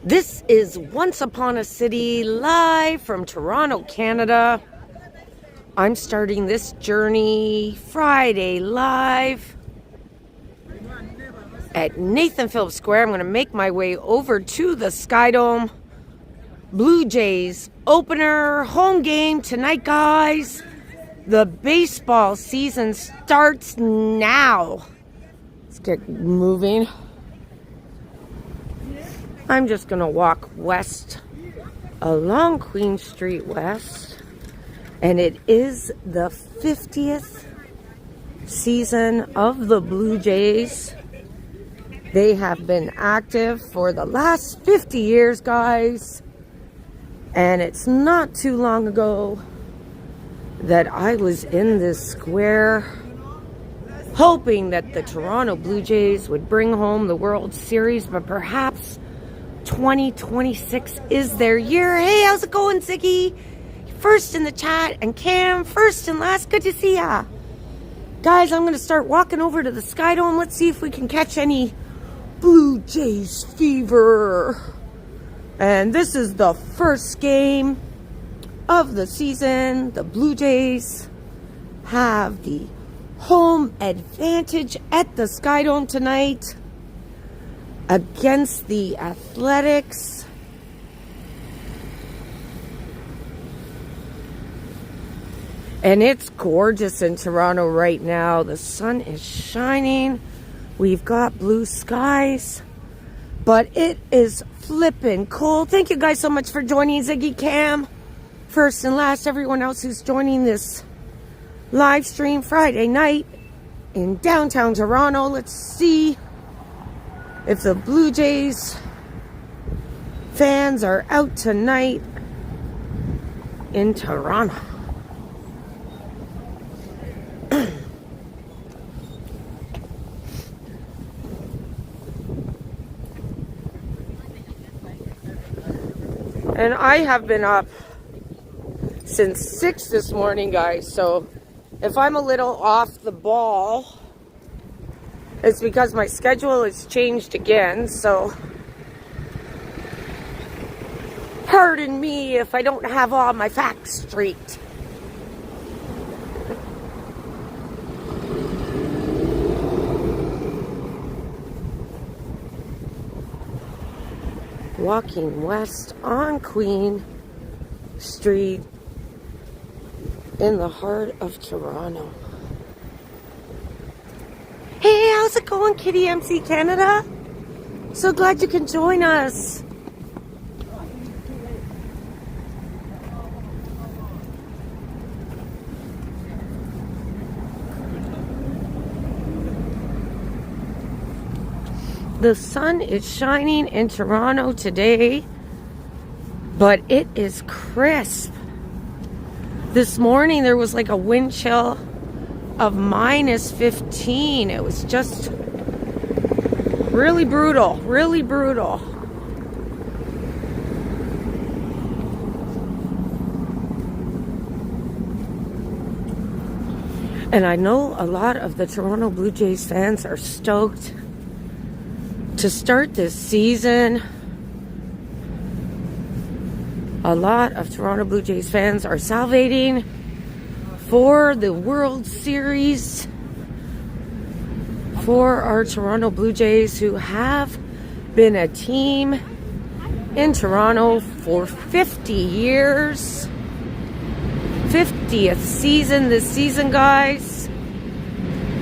This is Once Upon a City, live from Toronto, Canada. I'm starting this journey Friday live at Nathan Phillips Square. I'm going to make my way over to the SkyDome. Blue Jays opener, home game tonight, guys. The baseball season starts now. Let's get moving. I'm just going to walk west along Queen Street West. And it is the 50th season of the Blue Jays. They have been active for the last 50 years, guys. And it's not too long ago that I was in this square hoping that the Toronto Blue Jays would bring home the World Series, but perhaps 2026 is their year. Hey, how's it going, Ziggy? First in the chat, and Cam, first and last. Good to see ya. Guys, I'm going to start walking over to the SkyDome. Let's see if we can catch any Blue Jays fever. And this is the first game of the season. The Blue Jays have the home advantage at the SkyDome tonight against the Athletics. And it's gorgeous in Toronto right now. The sun is shining. We've got blue skies. But it is flipping cold. Thank you guys so much for joining, Ziggy, Cam. First and last, everyone else who's joining this live stream Friday night in downtown Toronto. Let's see if the Blue Jays fans are out tonight in Toronto. And I have been up since 6 this morning, guys. So if I'm a little off the ball, it's because my schedule has changed again. So pardon me if I don't have all my facts straight. Walking west on Queen Street in the heart of Toronto. Hey, how's it going, Kitty MC Canada? So glad you can join us. The sun is shining in Toronto today, but it is crisp. This morning there was like a wind chill of minus 15. It was just really brutal, really brutal. And I know a lot of the Toronto Blue Jays fans are stoked to start this season. A lot of Toronto Blue Jays fans are salivating for the World Series, for our Toronto Blue Jays, who have been a team in Toronto for 50 years. 50th season this season, guys.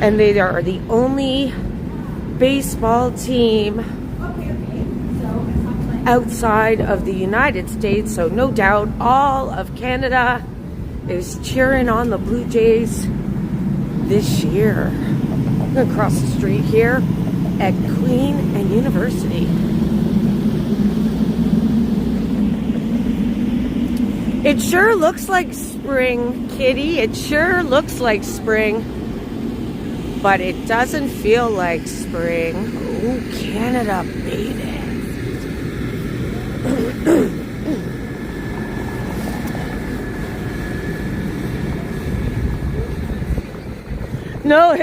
And they are the only baseball team outside of the United States, so no doubt all of Canada is cheering on the Blue Jays this year. I'm going to cross the street here at Queen and University. It sure looks like spring, Kitty. It sure looks like spring. But it doesn't feel like spring. Oh, Canada, baby. No,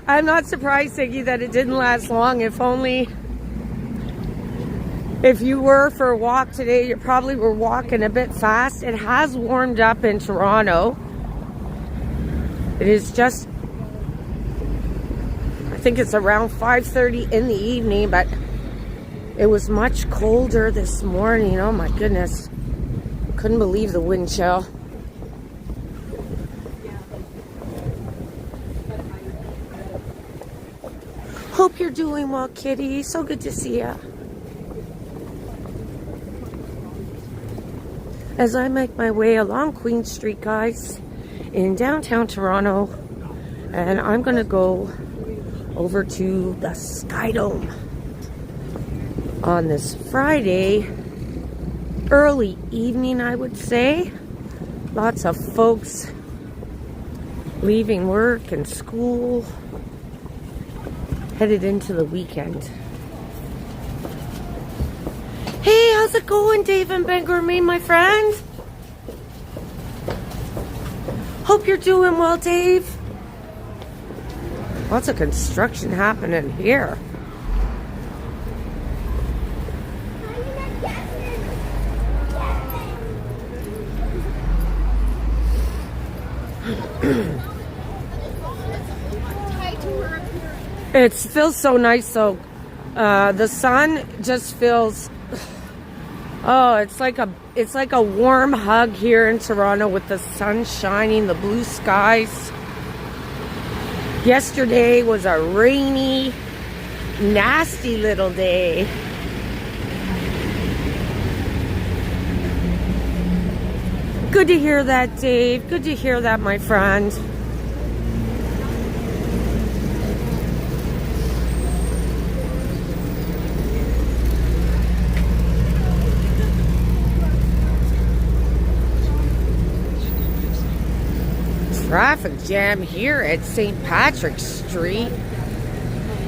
I'm not surprised, Siggy, that it didn't last long. If only If you were for a walk today, you probably were walking a bit fast. It has warmed up in Toronto. It is just, I think it's around 5:30 in the evening, but it was much colder this morning. Oh my goodness. Couldn't believe the wind chill. Hope you're doing well, Kitty. So good to see ya. As I make my way along Queen Street, guys, in downtown Toronto, and I'm gonna go over to the SkyDome on this Friday, early evening, I would say. Lots of folks leaving work and school, headed into the weekend. Hey, how's it going, Dave and Ben Gourmet, my friend? Hope you're doing well, Dave. Lots of construction happening here. It feels so nice though. The sun just feels, oh, it's like a warm hug here in Toronto with the sun shining, the blue skies. Yesterday was a rainy, nasty little day. Good to hear that, Dave. Good to hear that, my friend. Traffic jam here at St. Patrick's Street.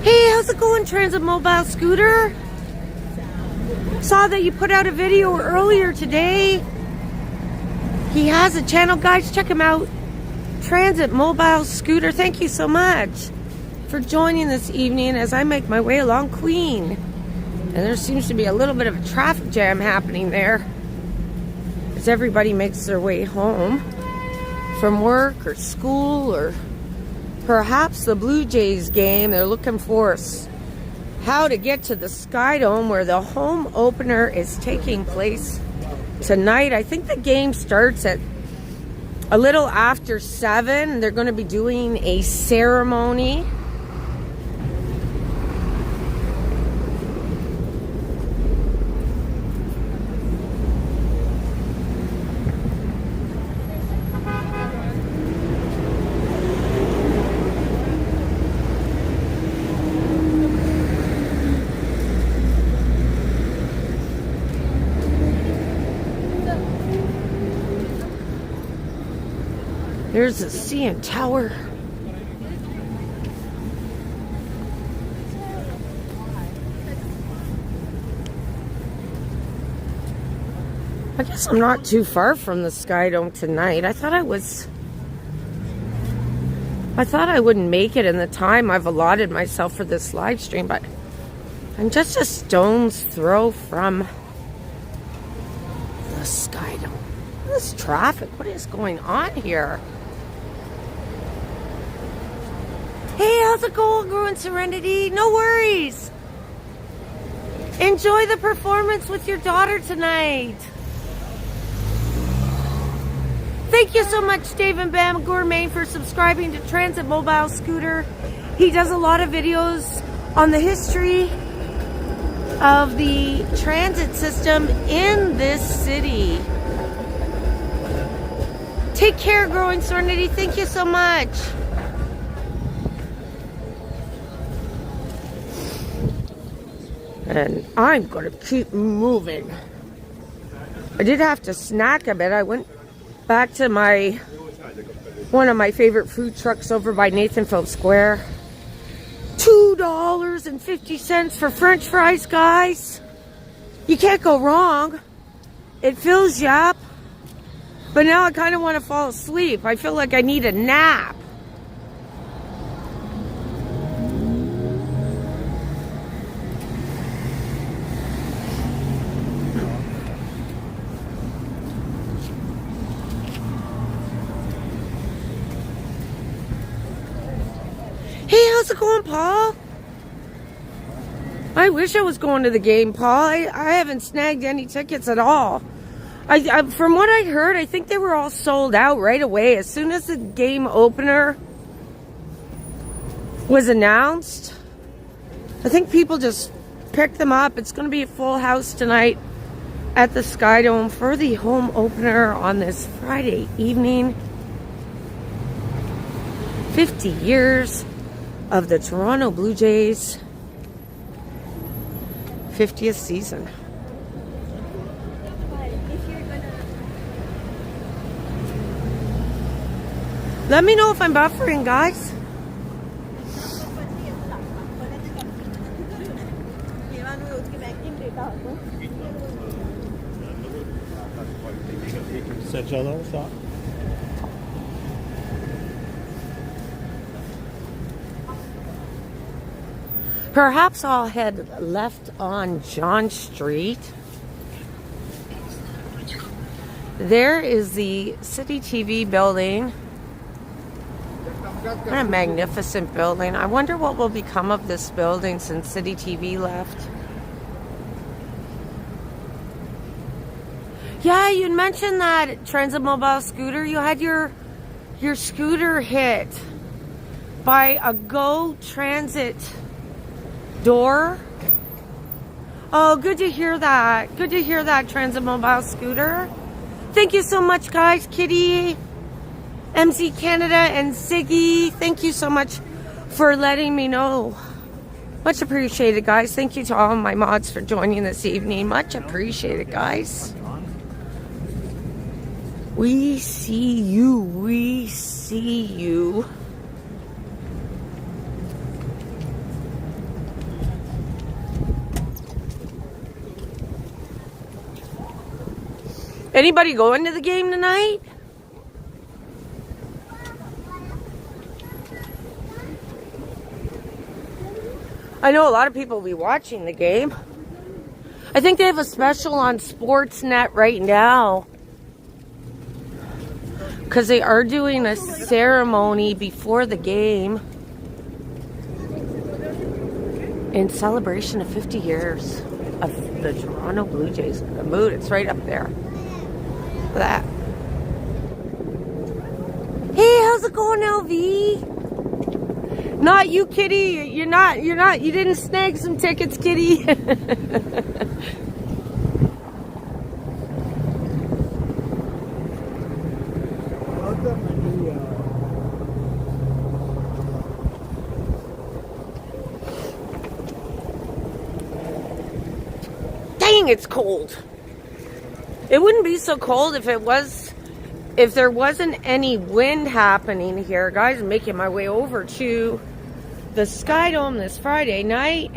Hey, how's it going, Transit Mobile Scooter? Saw that you put out a video earlier today. He has a channel, guys. Check him out. Transit Mobile Scooter. Thank you so much for joining this evening as I make my way along Queen. And there seems to be a little bit of a traffic jam happening there as everybody makes their way home from work or school, or perhaps the Blue Jays game. They're looking for how to get to the SkyDome where the home opener is taking place tonight. I think the game starts at a little after 7. They're going to be doing a ceremony. There's the CN Tower. I guess I'm not too far from the SkyDome tonight. I thought I wouldn't make it in the time I've allotted myself for this live stream, but I'm just a stone's throw from the SkyDome. This traffic, what is going on here? Hey, how's it going, Growing Serenity? No worries. Enjoy the performance with your daughter tonight. Thank you so much, Dave and Bam Gourmet, for subscribing to Transit Mobile Scooter. He does a lot of videos on the history of the transit system in this city. Take care, Growing Serenity. Thank you so much. And I'm going to keep moving. I did have to snack a bit. I went back to one of my favorite food trucks over by Nathan Phillips Square. $2.50 for French fries, guys. You can't go wrong. It fills you up. But now I kind of want to fall asleep. I feel like I need a nap. it going, Paul? I wish I was going to the game, Paul. I haven't snagged any tickets at all. From what I heard, I think they were all sold out right away. As soon as the game opener was announced, I think people just picked them up. It's going to be a full house tonight at the SkyDome for the home opener on this Friday evening. 50 years of the Toronto Blue Jays' 50th season. Let me know if I'm buffering, guys. Perhaps I'll head left on John Street. There is the City TV building. What a magnificent building. I wonder what will become of this building since City TV left. Yeah, you'd mentioned that Transit Mobile scooter. You had your scooter hit by a Go Transit door. Oh, good to hear that. Good to hear that, Transit Mobile scooter. Thank you so much, guys. Kitty, MC Canada, and Siggy. Thank you so much for letting me know. Much appreciated, guys. Thank you to all my mods for joining this evening. Much appreciated, guys. We see you. We see you. Anybody going to the game tonight? I know a lot of people will be watching the game. I think they have a special on Sportsnet right now, because they are doing a ceremony before the game in celebration of 50 years of the Toronto Blue Jays. The mood, it's right up there. Look at that. Hey, how's it going, LV? Not you, Kitty. You're not. You didn't snag some tickets, Kitty. Dang, it's cold. It wouldn't be so cold if there wasn't any wind happening here. Guys, I'm making my way over to the SkyDome this Friday night.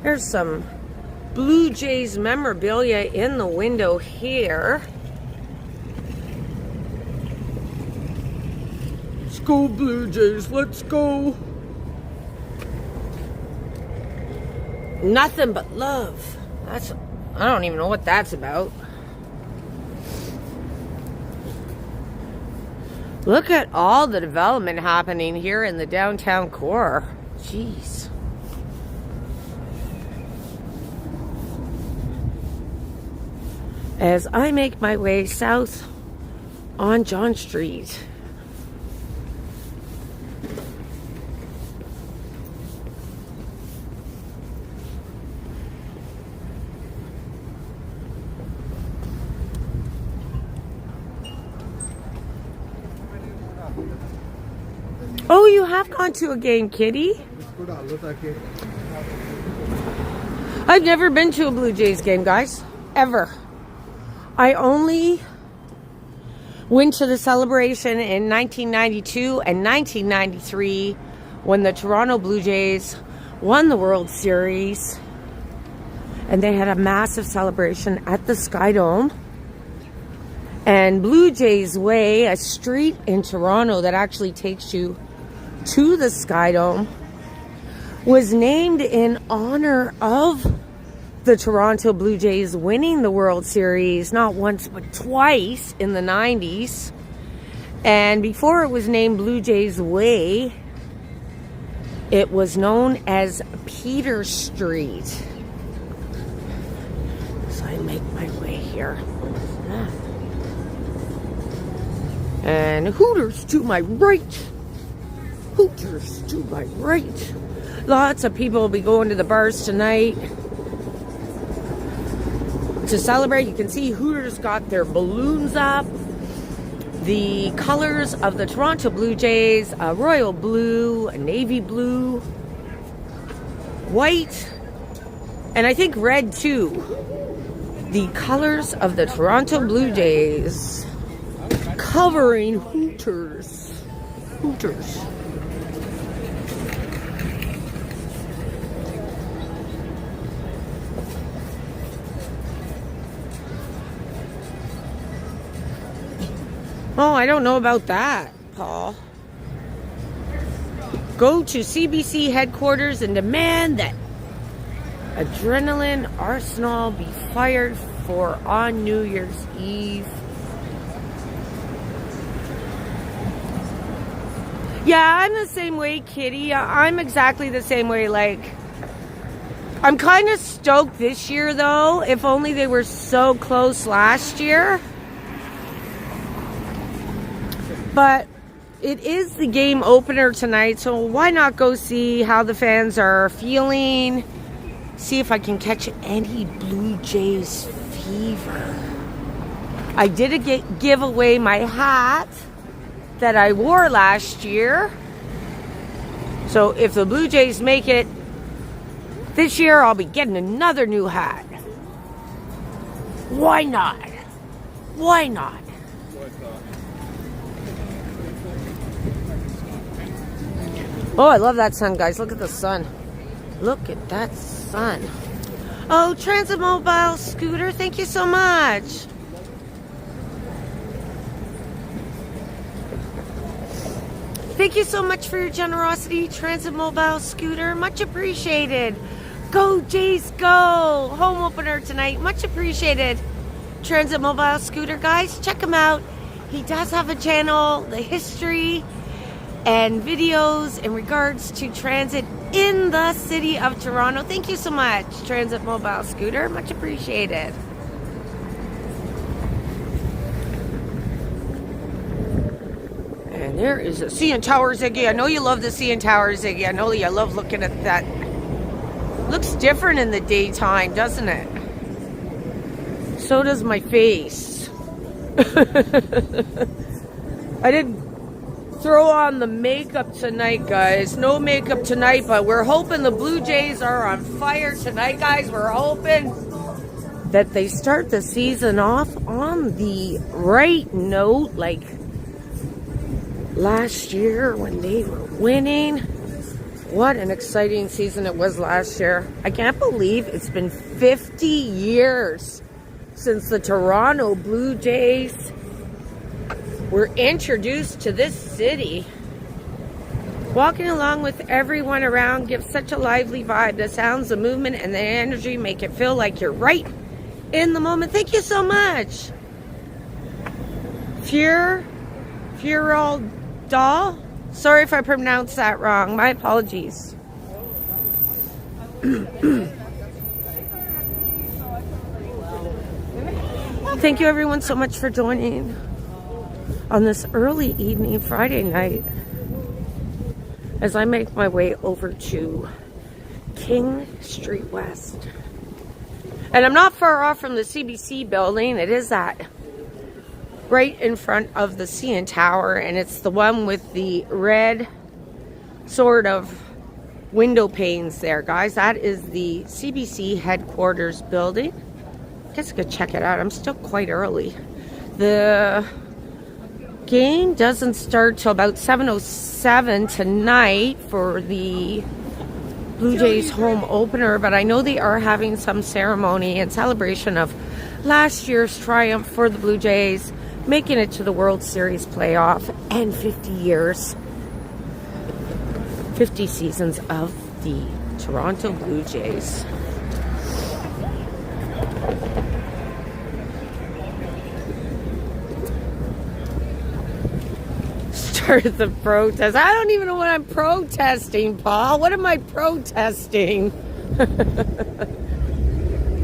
There's some Blue Jays memorabilia in the window here. Let's go, Blue Jays. Let's go. Nothing but love. I don't even know what that's about. Look at all the development happening here in the downtown core. Jeez. As I make my way south on John Street. Oh, you have gone to a game, Kitty? I've never been to a Blue Jays game, guys. Ever. I only went to the celebration in 1992 and 1993 when the Toronto Blue Jays won the World Series. And they had a massive celebration at the SkyDome. And Blue Jays Way, a street in Toronto that actually takes you to the SkyDome, was named in honor of the Toronto Blue Jays winning the World Series not once but twice in the 90s. And before it was named Blue Jays Way, It was known as Peter Street. So I make my way here. And Hooters to my right. Hooters to my right. Lots of people will be going to the bars tonight to celebrate. You can see Hooters got their balloons up. The colors of the Toronto Blue Jays, a royal blue, a navy blue, white, and I think red too. The colors of the Toronto Blue Jays covering Hooters. Hooters. Oh, I don't know about that, Paul. Go to CBC headquarters and demand that adrenaline arsenal be fired for on New Year's Eve. Yeah, I'm the same way, Kitty. I'm exactly the same way. Like, I'm kind of stoked this year, though. If only they were so close last year. But it is the game opener tonight, so why not go see how the fans are feeling? See if I can catch any Blue Jays fever. I did give away my hat that I wore last year. So if the Blue Jays make it this year, I'll be getting another new hat. Why not? Why not? Oh, I love that sun, guys. Look at the sun. Look at that sun. Oh, Transit Mobile Scooter, thank you so much. Thank you so much for your generosity, Transit Mobile Scooter. Much appreciated. Go, Jays, go. Home opener tonight. Much appreciated. Transit Mobile Scooter, guys. Check him out. He does have a channel, The History and videos in regards to transit in the city of Toronto. Thank you so much, Transit Mobile Scooter. Much appreciated. And there is a CN Tower, Ziggy. I know you love the CN Tower, Ziggy. I know you love looking at that. Looks different in the daytime, doesn't it? So does my face. I didn't throw on the makeup tonight, guys. No makeup tonight, but we're hoping the Blue Jays are on fire tonight, guys. We're hoping that they start the season off on the right note, like last year when they were winning. What an exciting season it was last year. I can't believe it's been 50 years since the Toronto Blue Jays were introduced to this city. Walking along with everyone around gives such a lively vibe. The sounds, the movement, and the energy make it feel like you're right in the moment. Thank you so much. Fural Doll. Sorry if I pronounced that wrong. My apologies. Thank you everyone so much for joining on this early evening Friday night as I make my way over to King Street West. And I'm not far off from the CBC building. It is that right in front of the CN Tower, and it's the one with the red sort of window panes there, guys. That is the CBC headquarters building. I guess I could check it out. I'm still quite early. The game doesn't start till about 7:07 tonight for the Blue Jays home opener, but I know they are having some ceremony in celebration of last year's triumph for the Blue Jays, making it to the World Series playoff, and 50 years, 50 seasons of the Toronto Blue Jays. Start the protest. I don't even know what I'm protesting, Paul. What am I protesting?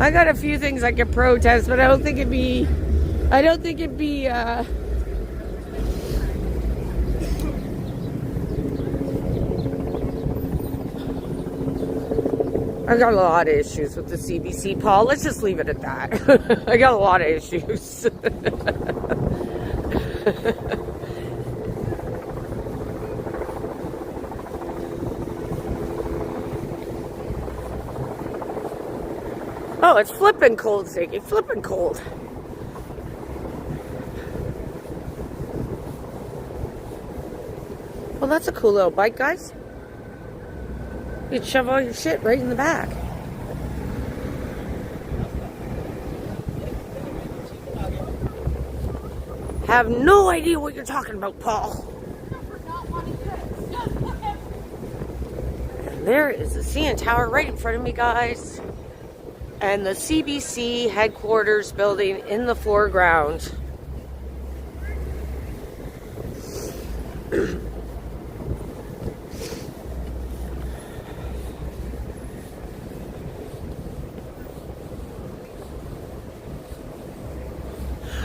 I got a few things I could protest, but I don't think it'd be I got a lot of issues with the CBC, Paul. Let's just leave it at that. I got a lot of issues. Oh, it's flipping cold, Ziggy. Flipping cold. Well, that's a cool little bike, guys. You can shove all your shit right in the back. Have no idea what you're talking about, Paul. And there is the CN Tower right in front of me, guys. And the CBC headquarters building in the foreground.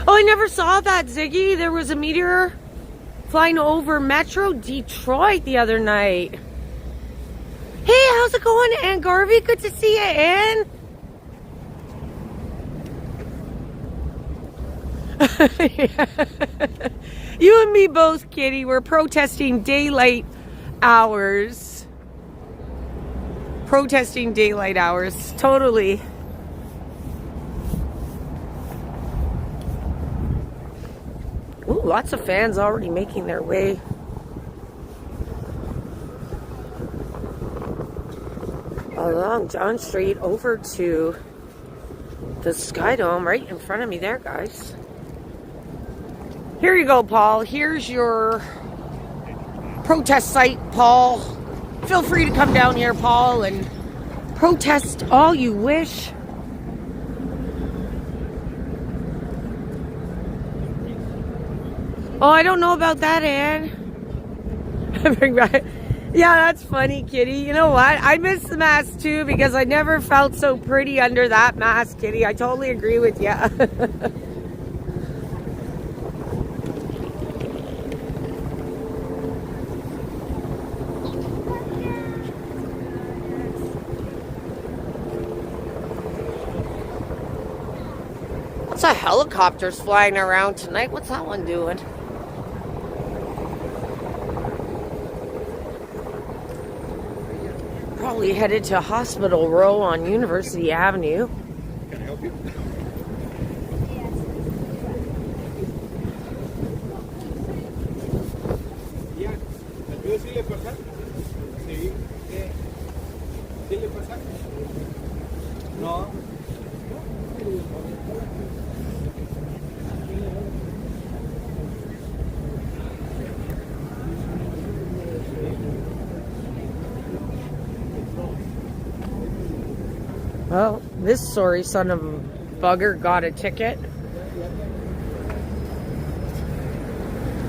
Oh, I never saw that, Ziggy. There was a meteor flying over Metro Detroit the other night. Hey, how's it going, Ann Garvey? Good to see you, Ann. You and me both, Kitty. We're protesting daylight hours. Protesting daylight hours. Totally. Ooh, lots of fans already making their way. Along John Street over to the SkyDome right in front of me there, guys. Here you go, Paul. Here's your protest site, Paul. Feel free to come down here, Paul, and protest all you wish. Oh, I don't know about that, Ann. Yeah, that's funny, Kitty. You know what? I miss the mask too because I never felt so pretty under that mask, Kitty. I totally agree with you. Lots of helicopters flying around tonight. What's that one doing? Probably headed to Hospital Row on University Avenue. Can I help you? Yeah. ¿Ayuda si le pasa? Sí. ¿Sí le pasa? No. Well, this sorry son of a bugger got a ticket.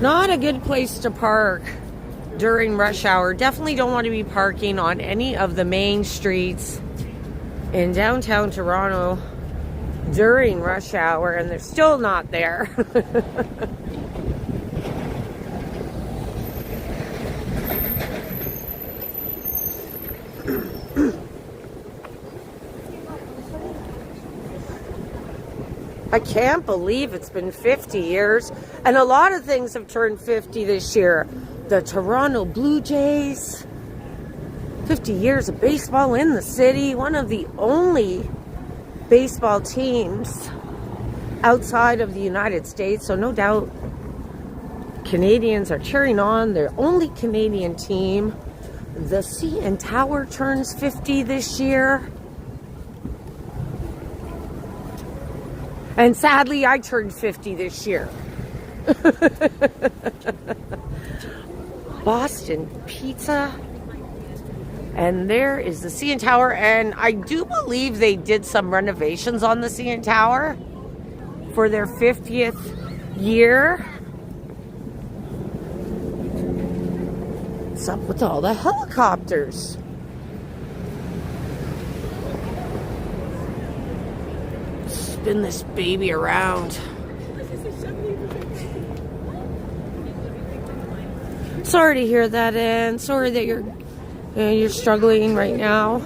Not a good place to park during rush hour. Definitely don't want to be parking on any of the main streets in downtown Toronto during rush hour, and they're still not there. I can't believe it's been 50 years, and a lot of things have turned 50 this year. The Toronto Blue Jays, 50 years of baseball in the city, one of the only baseball teams outside of the United States, so no doubt Canadians are cheering on their only Canadian team. The CN Tower turns 50 this year. And sadly, I turned 50 this year. Boston Pizza. And there is the CN Tower. And I do believe they did some renovations on the CN Tower for their 50th year. What's up with all the helicopters? Spin this baby around. Sorry to hear that, Ann. Sorry that you're struggling right now.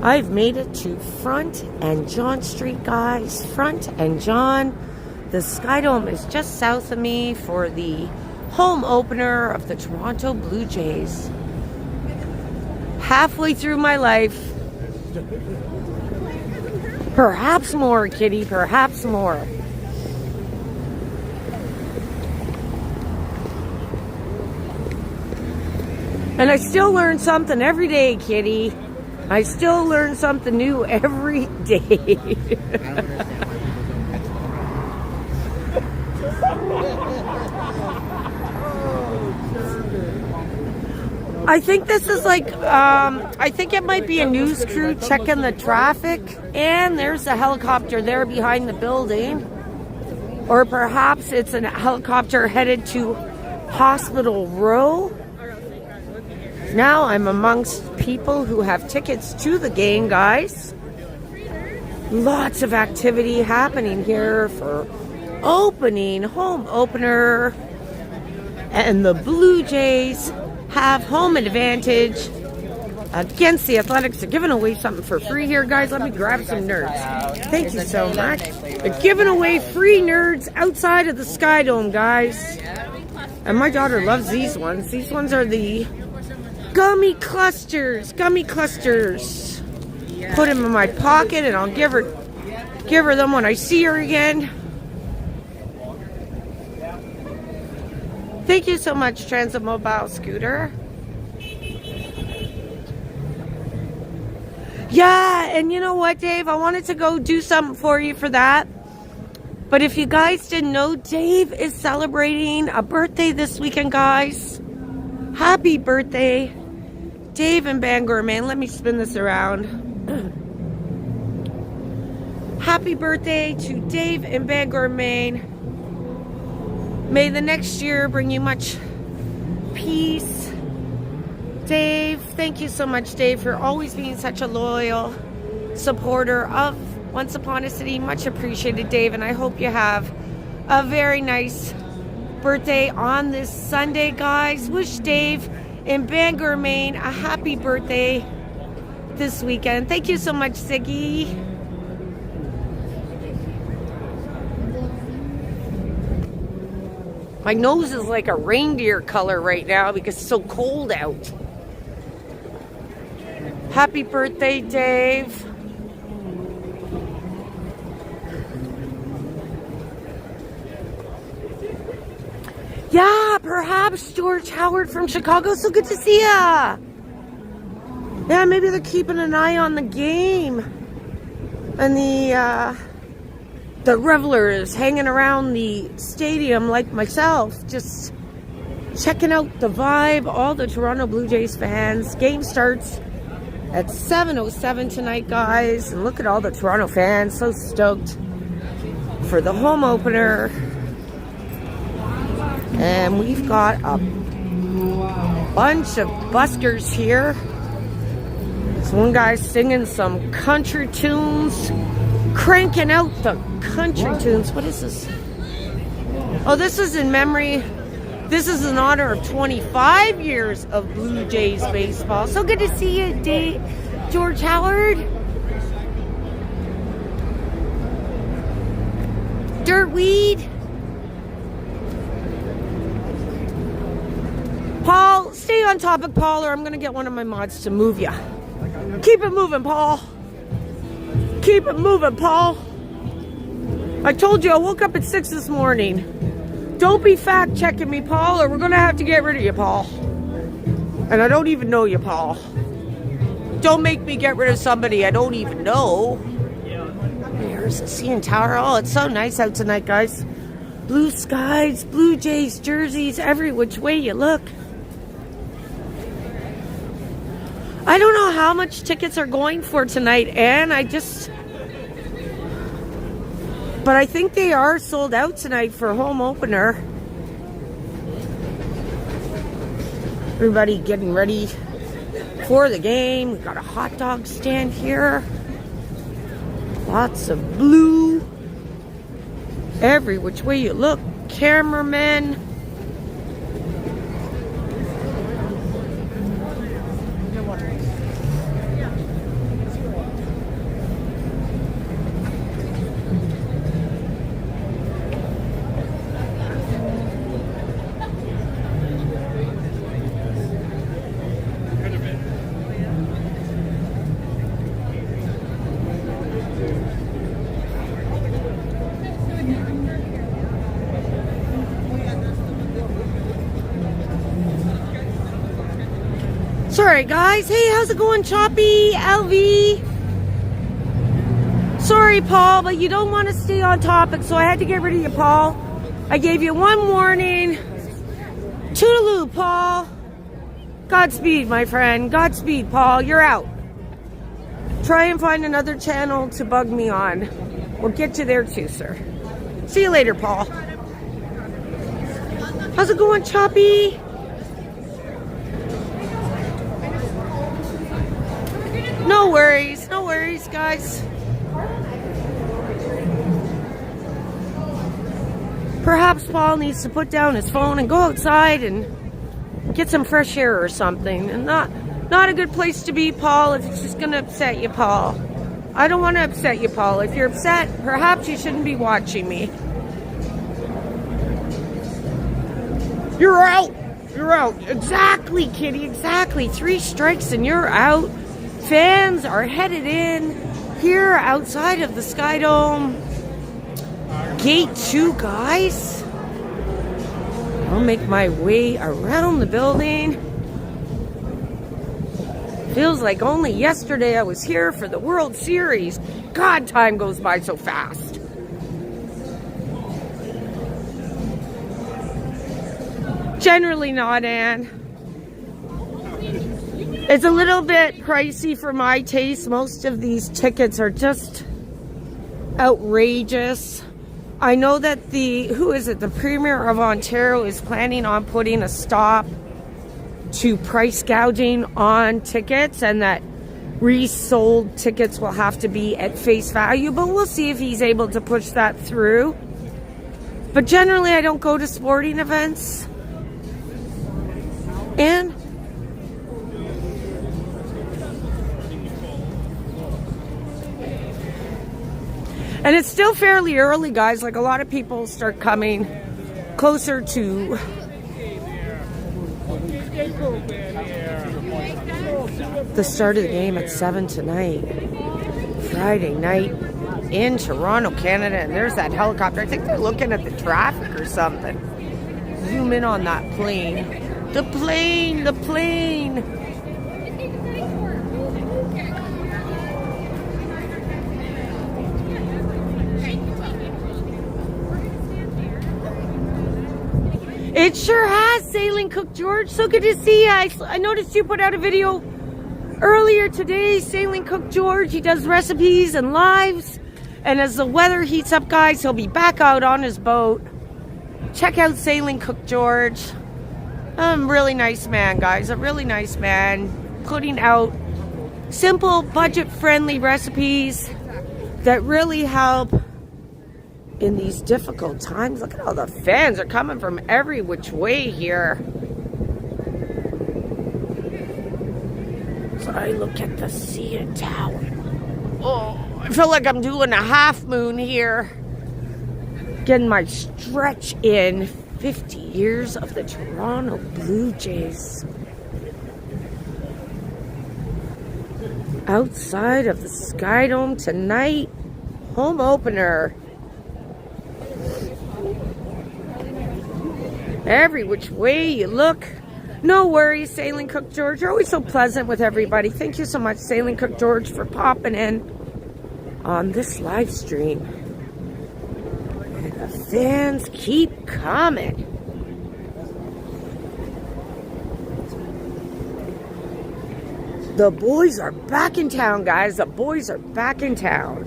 I've made it to Front and John Street, guys. Front and John. The SkyDome is just south of me for the home opener of the Toronto Blue Jays. Halfway through my life. Perhaps more, kitty. Perhaps more. And I still learn something every day, kitty. I still learn something new every day. I think this is like, I think it might be a news crew checking the traffic. And there's a helicopter there behind the building. Or perhaps it's a helicopter headed to Hospital Row. Now I'm amongst people who have tickets to the game, guys. Lots of activity happening here for opening, home opener. And the Blue Jays have home advantage against the Athletics. They're giving away something for free here, guys. Let me grab some nerds. Thank you so much. They're giving away free nerds outside of the SkyDome, guys. And my daughter loves these ones. These ones are the gummy clusters. Gummy clusters. Put them in my pocket and I'll give her them when I see her again. Thank you so much, Transit Mobile Scooter. Yeah, and you know what, Dave? I wanted to go do something for you for that. But if you guys didn't know, Dave is celebrating a birthday this weekend, guys. Happy birthday, Dave in Bangor, man. Let me spin this around. Happy birthday to Dave in Bangor, Maine. May the next year bring you much peace. Dave, thank you so much, Dave, for always being such a loyal supporter of Once Upon a City. Much appreciated, Dave, and I hope you have a very nice birthday on this Sunday, guys. Wish Dave in Bangor, Maine a happy birthday this weekend. Thank you so much, Siggy. My nose is like a reindeer color right now because it's so cold out. Happy birthday, Dave. Yeah, perhaps George Howard from Chicago. So good to see ya. Yeah, maybe they're keeping an eye on the game. And the revelers hanging around the stadium like myself, just checking out the vibe. All the Toronto Blue Jays fans. Game starts at 7:07 tonight, guys. And look at all the Toronto fans, so stoked for the home opener. And we've got a bunch of buskers here. This one guy's singing some country tunes, cranking out the country tunes. What is this? Oh, this is in memory. This is in honor of 25 years of Blue Jays baseball. So good to see you, George Howard. Dirtweed. Paul, stay on topic, Paul, or I'm going to get one of my mods to move you. Keep it moving, Paul. Keep it moving, Paul. I told you I woke up at 6 this morning. Don't be fact-checking me, Paul, or we're going to have to get rid of you, Paul. And I don't even know you, Paul. Don't make me get rid of somebody I don't even know. There's the CN Tower. Oh, it's so nice out tonight, guys. Blue skies, Blue Jays jerseys, every which way you look. I don't know how much tickets are going for tonight, and but I think they are sold out tonight for home opener. Everybody getting ready for the game. We've got a hot dog stand here. Lots of blue. Every which way you look. Cameramen. Sorry guys, hey, how's it going, Choppy, LV? Sorry, Paul, but you don't want to stay on topic, so I had to get rid of you, Paul. I gave you one warning. Toodaloo, Paul. Godspeed, my friend. Godspeed, Paul. You're out. Try and find another channel to bug me on. We'll get you there too, sir. See you later, Paul. How's it going, Choppy? No worries, guys. Perhaps Paul needs to put down his phone and go outside and get some fresh air or something. And not a good place to be, Paul, if it's just going to upset you, Paul. I don't want to upset you, Paul. If you're upset, perhaps you shouldn't be watching me. You're out. You're out. Exactly, Kitty. Exactly. 3 strikes and you're out. Fans are headed in here outside of the SkyDome. Gate 2, guys. I'll make my way around the building. Feels like only yesterday I was here for the World Series. God, time goes by so fast. Generally not, Anne. It's a little bit pricey for my taste. Most of these tickets are just outrageous. I know that the Premier of Ontario is planning on putting a stop to price gouging on tickets, and that resold tickets will have to be at face value, but we'll see if he's able to push that through. But generally I don't go to sporting events. And it's still fairly early, guys. Like, a lot of people start coming closer to the start of the game at 7 tonight. Friday night in Toronto, Canada. And there's that helicopter. I think they're looking at the traffic or something. Zoom in on that plane. The plane! The plane! It sure has, Sailing Cook George. So good to see you. I noticed you put out a video earlier today. Sailing Cook George, he does recipes and lives. And as the weather heats up, guys, he'll be back out on his boat. Check out Sailing Cook George. Really nice man, guys. A really nice man. Putting out simple, budget-friendly recipes that really help in these difficult times. Look at all the fans are coming from every which way here. So I look at the CN Tower. Oh, I feel like I'm doing a half moon here. Getting my stretch in. 50 years of the Toronto Blue Jays. Outside of the SkyDome tonight. Home opener. Every which way you look. No worries, Sailing Cook George. You're always so pleasant with everybody. Thank you so much, Sailing Cook George, for popping in on this live stream. And the fans keep coming. The boys are back in town, guys. The boys are back in town.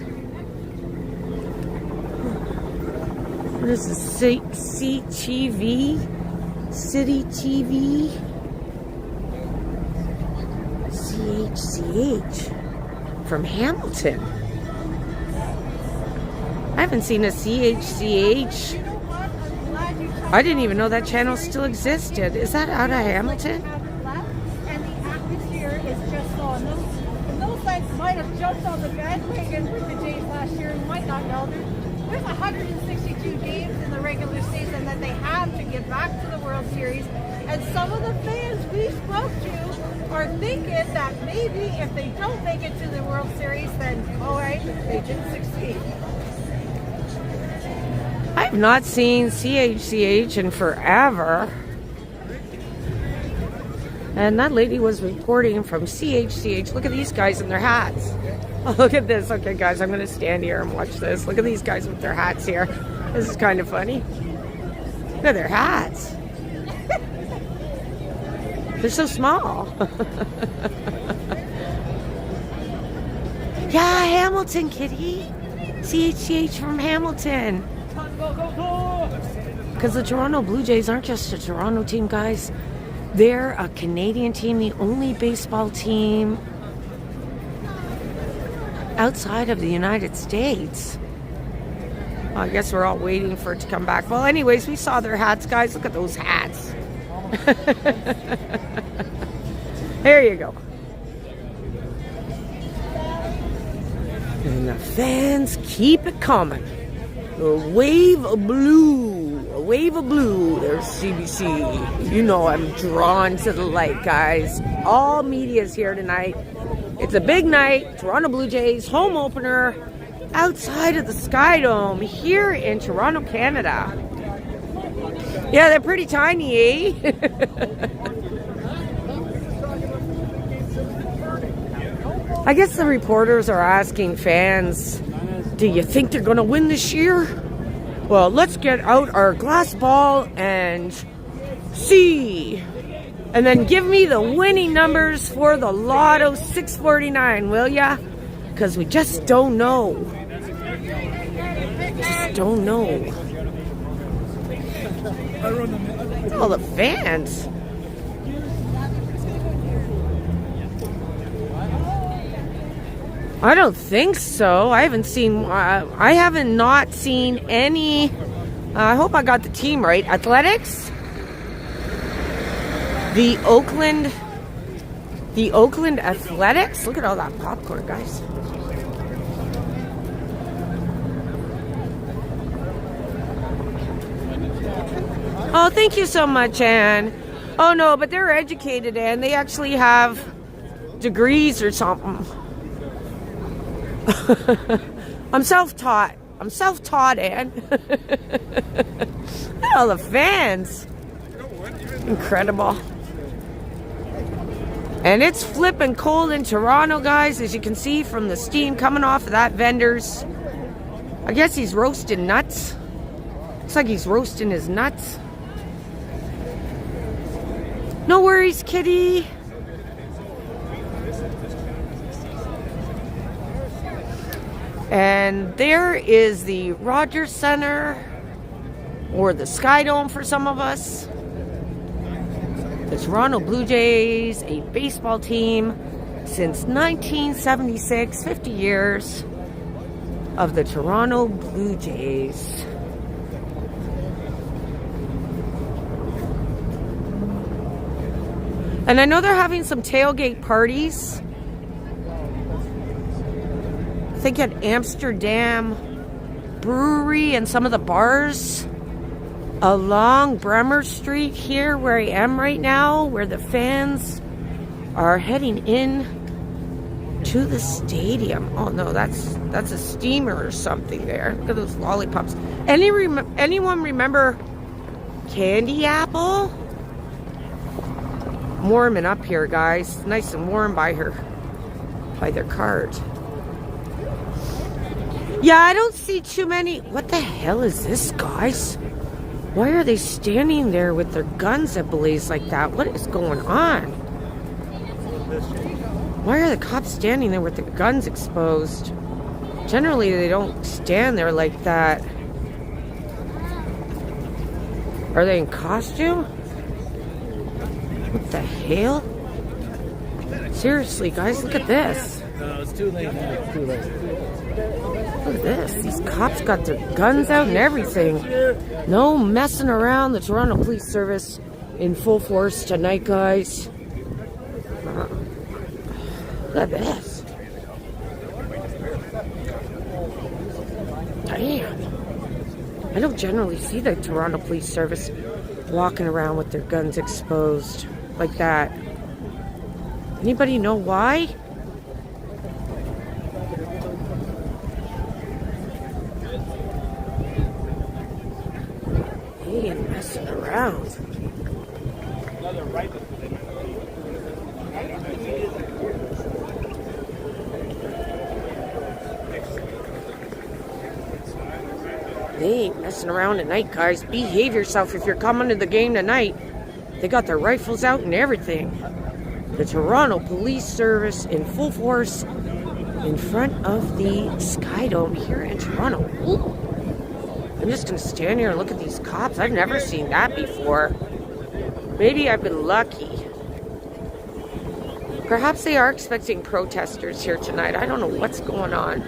What is this? CTV? City TV? CHCH from Hamilton. I haven't seen a CHCH. I didn't even know that channel still existed. Is that out of Hamilton? And the atmosphere is just so. And those guys might have jumped on the bandwagon with the Jays last year and might not know. There's 162 games in the regular season that they have to get back to the World Series. And some of the fans we spoke to are thinking that maybe if they don't make it to the World Series, then all right, they didn't succeed. I've not seen CHCH in forever. And that lady was reporting from CHCH. Look at these guys in their hats. Oh, look at this. Okay, guys, I'm going to stand here and watch this. Look at these guys with their hats here. This is kind of funny. Look at their hats. They're so small. Yeah, Hamilton, kitty. CHCH from Hamilton. Because the Toronto Blue Jays aren't just a Toronto team, guys. They're a Canadian team, the only baseball team outside of the United States. Well, I guess we're all waiting for it to come back. Well, anyways, we saw their hats, guys. Look at those hats. There you go. And the fans keep it coming. A wave of blue. A wave of blue. There's CBC. You know I'm drawn to the light, guys. All media's here tonight. It's a big night. Toronto Blue Jays home opener outside of the SkyDome here in Toronto, Canada. Yeah, they're pretty tiny, eh? I guess the reporters are asking fans, do you think they're going to win this year? Well, let's get out our glass ball and see. And then give me the winning numbers for the Lotto 649, will ya? Because we just don't know. Just don't know. All the fans. I don't think so. I haven't seen. I haven't not seen any. I hope I got the team right. Athletics. The Oakland Athletics. Look at all that popcorn, guys. Oh, thank you so much, Anne. Oh no, but they're educated, Anne. They actually have degrees or something. I'm self-taught, Ann. All the fans. Incredible. And it's flipping cold in Toronto, guys, as you can see from the steam coming off of that vendor's. I guess he's roasting nuts. Looks like he's roasting his nuts. No worries, kitty. And there is the Rogers Center, or the SkyDome for some of us. The Toronto Blue Jays, a baseball team since 1976, 50 years of the Toronto Blue Jays. And I know they're having some tailgate parties. I think at Amsterdam Brewery and some of the bars along Bremer Street here where I am right now, where the fans are heading in to the stadium. Oh no, that's a steamer or something there. Look at those lollipops. Anyone remember Candy Apple? Warming up here, guys. Nice and warm by their cart. Yeah, I don't see too many. What the hell is this, guys? Why are they standing there with their guns ablaze like that? What is going on? Why are the cops standing there with their guns exposed? Generally, they don't stand there like that. Are they in costume? What the hell? Seriously, guys, look at this. No, it's too late. It's too late. Look at this. These cops got their guns out and everything. No messing around. The Toronto Police Service in full force tonight, guys. Look at this. Damn. I don't generally see the Toronto Police Service walking around with their guns exposed like that. Anybody know why? He ain't messing around. They ain't messing around tonight, guys. Behave yourself if you're coming to the game tonight. They got their rifles out and everything. The Toronto Police Service in full force in front of the SkyDome here in Toronto. Ooh. I'm just going to stand here and look at these cops. I've never seen that before. Maybe I've been lucky. Perhaps they are expecting protesters here tonight. I don't know what's going on.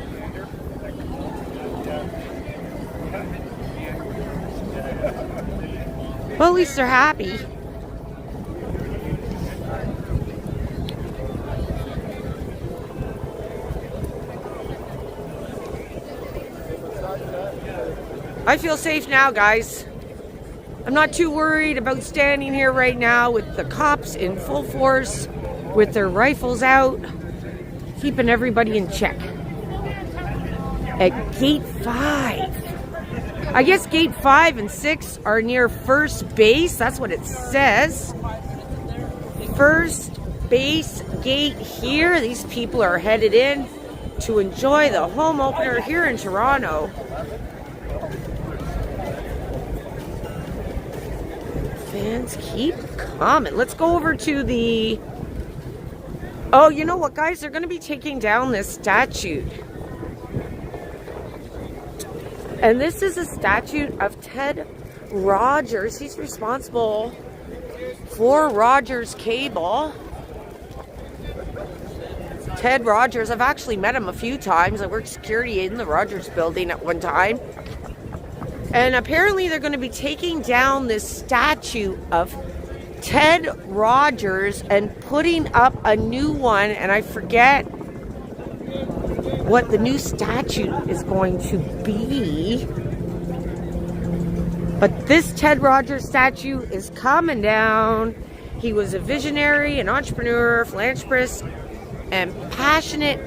Well, at least they're happy. I feel safe now, guys. I'm not too worried about standing here right now with the cops in full force, with their rifles out, keeping everybody in check. At Gate 5. I guess Gate 5 and 6 are near first base. That's what it says. First base gate here. These people are headed in to enjoy the home opener here in Toronto. Fans keep coming. Let's go over to the... Oh, you know what, guys? They're going to be taking down this statue. And this is a statue of Ted Rogers. He's responsible for Rogers Cable. Ted Rogers. I've actually met him a few times. I worked security in the Rogers building at one time. And apparently they're going to be taking down this statue of Ted Rogers and putting up a new one. And I forget what the new statue is going to be. But this Ted Rogers statue is coming down. He was a visionary, an entrepreneur, philanthropist, and passionate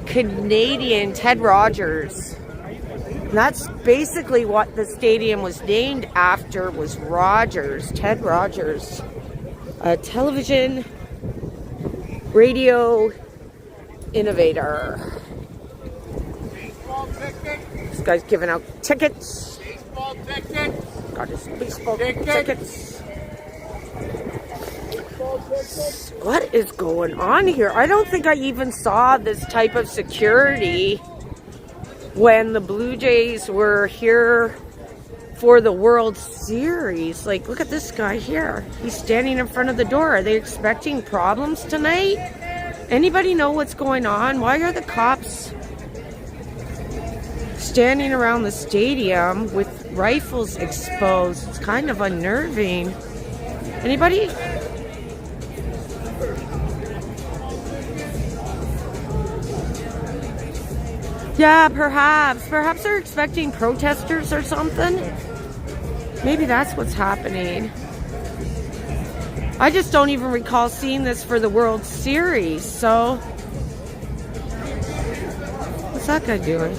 Canadian. Ted Rogers. And that's basically what the stadium was named after, was Rogers. Ted Rogers. A television, radio innovator. This guy's giving out tickets. Baseball tickets. Got his baseball tickets. What is going on here? I don't think I even saw this type of security when the Blue Jays were here for the World Series. Like, look at this guy here. He's standing in front of the door. Are they expecting problems tonight? Anybody know what's going on? Why are the cops standing around the stadium with rifles exposed? It's kind of unnerving. Anybody? Yeah, perhaps. Perhaps they're expecting protesters or something. Maybe that's what's happening. I just don't even recall seeing this for the World Series, so... What's that guy doing?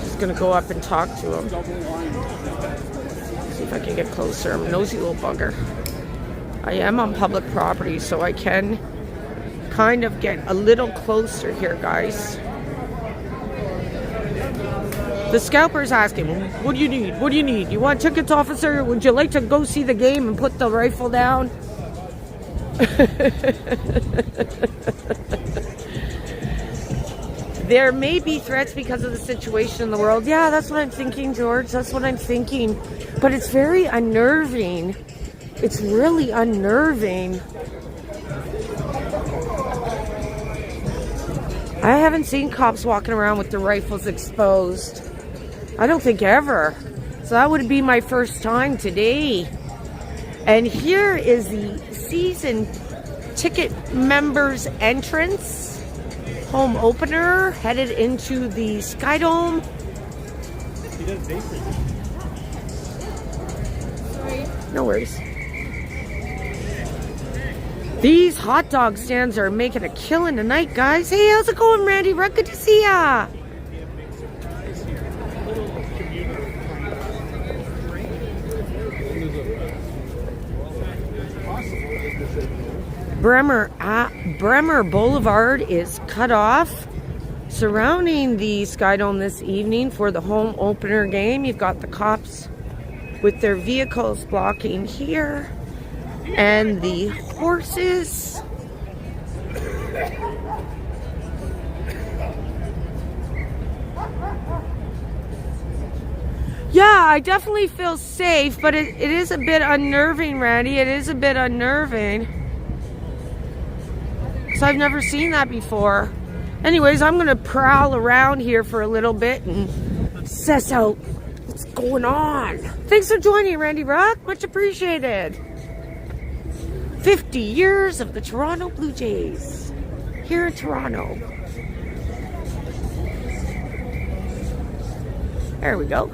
Just gonna go up and talk to him. See if I can get closer. I'm a nosy little bugger. I am on public property, so I can kind of get a little closer here, guys. The Scalpers asking, what do you need? What do you need? You want tickets, officer? Would you like to go see the game and put the rifle down? There may be threats because of the situation in the world. Yeah, that's what I'm thinking, George. That's what I'm thinking. But it's very unnerving. It's really unnerving. I haven't seen cops walking around with their rifles exposed. I don't think ever. So that would be my first time today. And here is the season ticket members entrance. Home opener headed into the SkyDome. No worries. These hot dog stands are making a killing tonight, guys. Hey, how's it going, Randy? Good to see ya. Bremer Boulevard is cut off, surrounding the SkyDome this evening for the home opener game. You've got the cops with their vehicles blocking here, and the horses. Yeah, I definitely feel safe, but it is a bit unnerving, Randy. It is a bit unnerving. So I've never seen that before. Anyways, I'm going to prowl around here for a little bit and suss out what's going on. Thanks for joining, Randy Rock. Much appreciated. 50 years of the Toronto Blue Jays here in Toronto. There we go.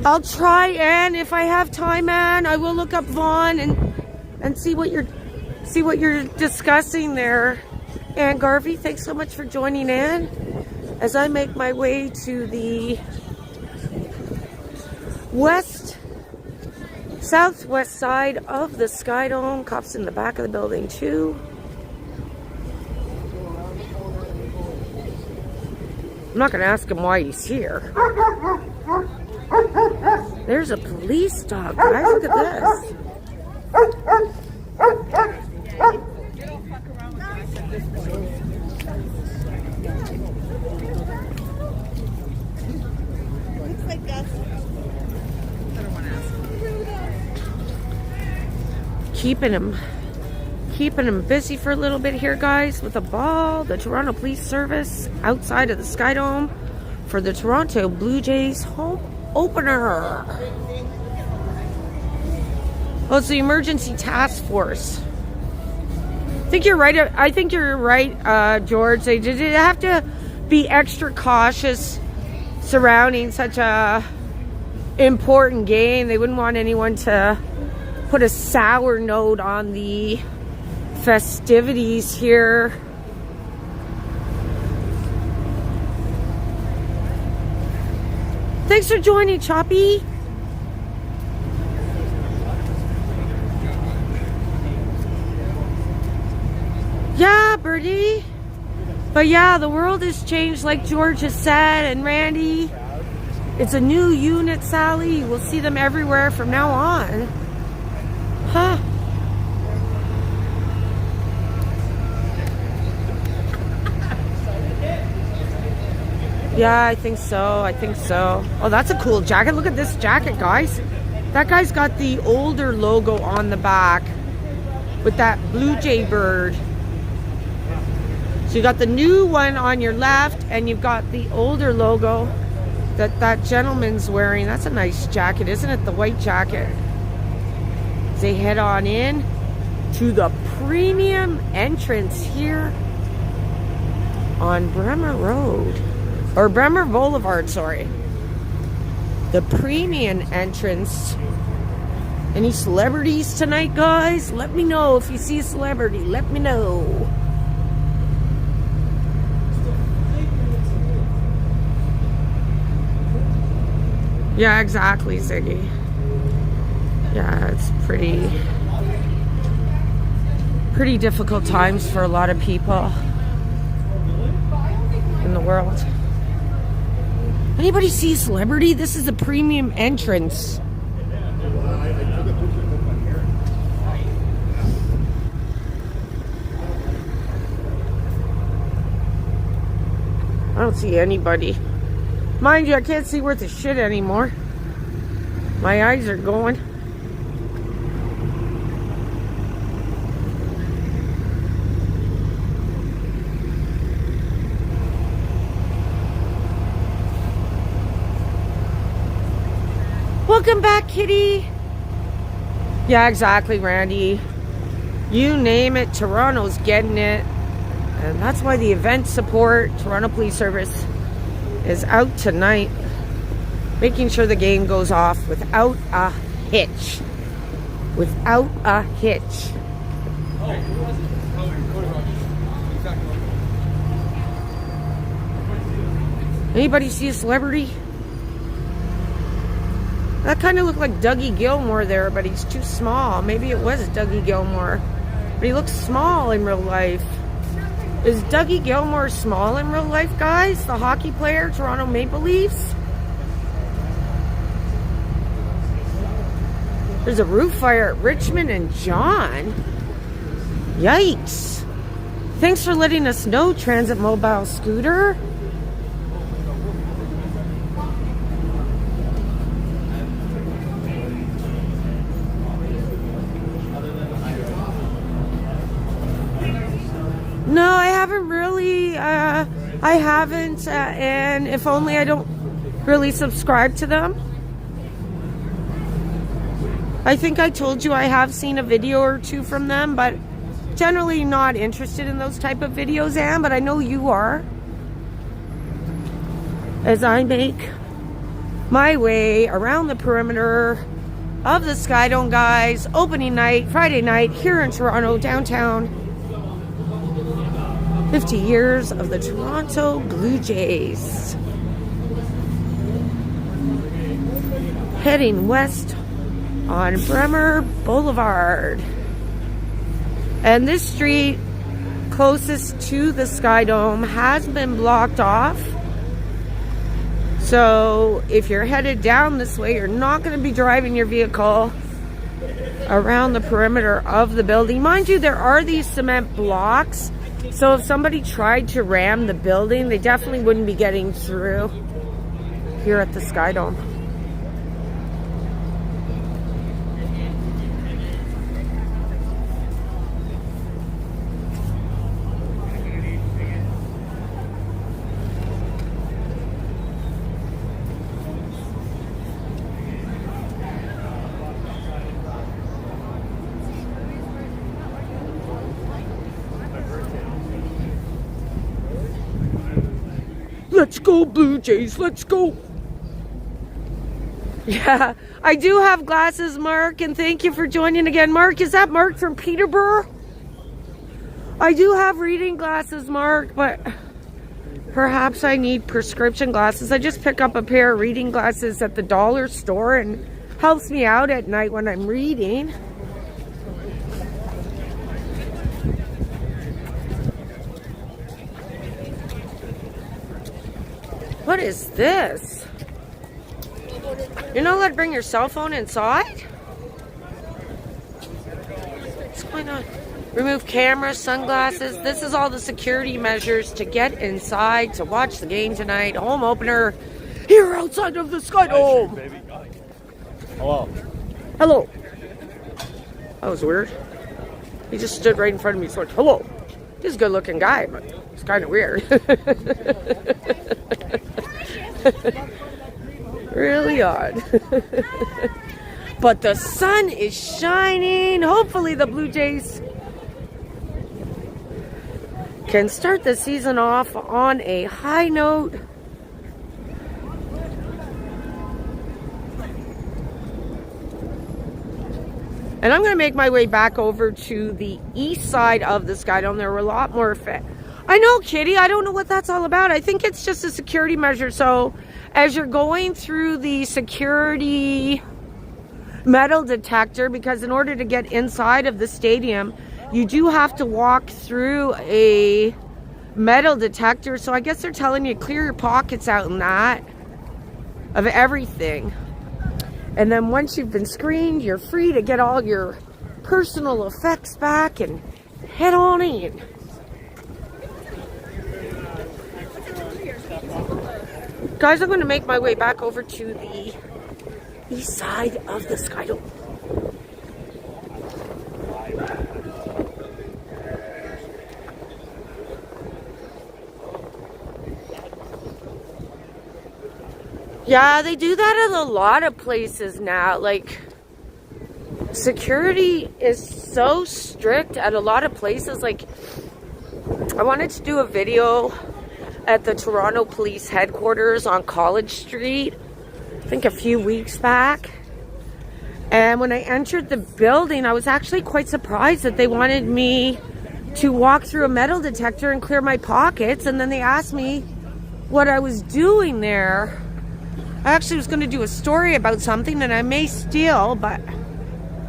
I'll try, and if I have time, Anne, I will look up Vaughn and see what you're discussing there. Anne Garvey, thanks so much for joining in as I make my way to the southwest side of the SkyDome. Cops in the back of the building too. I'm not going to ask him why he's here. There's a police dog, guys. Look at this. Keeping him busy for a little bit here, guys, with a ball. The Toronto Police Service outside of the SkyDome for the Toronto Blue Jays home opener. Oh, it's the emergency task force. I think you're right, George. They did have to be extra cautious surrounding such a important game. They wouldn't want anyone to put a sour note on the festivities here. Thanks for joining, Choppy. Yeah, Birdie. But yeah, the world has changed, like George has said, and Randy. It's a new unit, Sally. We'll see them everywhere from now on. Huh. Yeah, I think so. Oh, that's a cool jacket. Look at this jacket, guys. That guy's got the older logo on the back with that Blue Jay bird. So you got the new one on your left, and you've got the older logo that gentleman's wearing. That's a nice jacket, isn't it? The white jacket. As they head on in to the premium entrance here on Bremer Road. Or Bremer Boulevard, sorry. The premium entrance. Any celebrities tonight, guys? Let me know if you see a celebrity. Let me know. Yeah, exactly, Ziggy. Yeah, it's pretty difficult times for a lot of people in the world. Anybody see a celebrity? This is a premium entrance. I don't see anybody. Mind you, I can't see worth a shit anymore. My eyes are going. Welcome back, kitty. Yeah, exactly, Randy. You name it, Toronto's getting it. And that's why the event support, Toronto Police Service, is out tonight, making sure the game goes off without a hitch. Without a hitch. Anybody see a celebrity? That kind of looked like Dougie Gilmore there, but he's too small. Maybe it was Dougie Gilmore. But he looks small in real life. Is Dougie Gilmore small in real life, guys? The hockey player, Toronto Maple Leafs? There's a roof fire at Richmond and John. Yikes. Thanks for letting us know, Transit Mobile Scooter. No, I haven't really. I haven't, and if only I don't really subscribe to them. I think I told you I have seen a video or two from them, but generally not interested in those type of videos, Anne, but I know you are. As I make my way around the perimeter of the SkyDome, guys, opening night, Friday night, here in Toronto, downtown. 50 years of the Toronto Blue Jays. Heading west on Bremer Boulevard. And this street closest to the SkyDome has been blocked off. So if you're headed down this way, you're not going to be driving your vehicle around the perimeter of the building. Mind you, there are these cement blocks. So if somebody tried to ram the building, they definitely wouldn't be getting through here at the SkyDome. Let's go, Blue Jays. Let's go. Yeah, I do have glasses, Mark, and thank you for joining again. Mark, is that Mark from Peterborough? I do have reading glasses, Mark, but perhaps I need prescription glasses. I just pick up a pair of reading glasses at the dollar store and helps me out at night when I'm reading. What is this? You're not allowed to bring your cell phone inside? What's going on? Remove cameras, sunglasses. This is all the security measures to get inside to watch the game tonight. Home opener here outside of the SkyDome. Hello. Hello. That was weird. He just stood right in front of me. He's like, hello. He's a good looking guy, but it's kind of weird. Really odd. But the sun is shining. Hopefully the Blue Jays can start the season off on a high note. And I'm going to make my way back over to the east side of the SkyDome. There were a lot more I know, Kitty. I don't know what that's all about. I think it's just a security measure. So as you're going through the security metal detector, because in order to get inside of the stadium, you do have to walk through a metal detector. So I guess they're telling you clear your pockets out and that of everything. And then once you've been screened, you're free to get all your personal effects back and head on in. Guys, I'm going to make my way back over to the east side of the SkyDome. Yeah, they do that at a lot of places now. Like, security is so strict at a lot of places. Like, I wanted to do a video at the Toronto Police Headquarters on College Street, I think a few weeks back. And when I entered the building, I was actually quite surprised that they wanted me to walk through a metal detector and clear my pockets. And then they asked me what I was doing there. I actually was going to do a story about something, and I may steal, but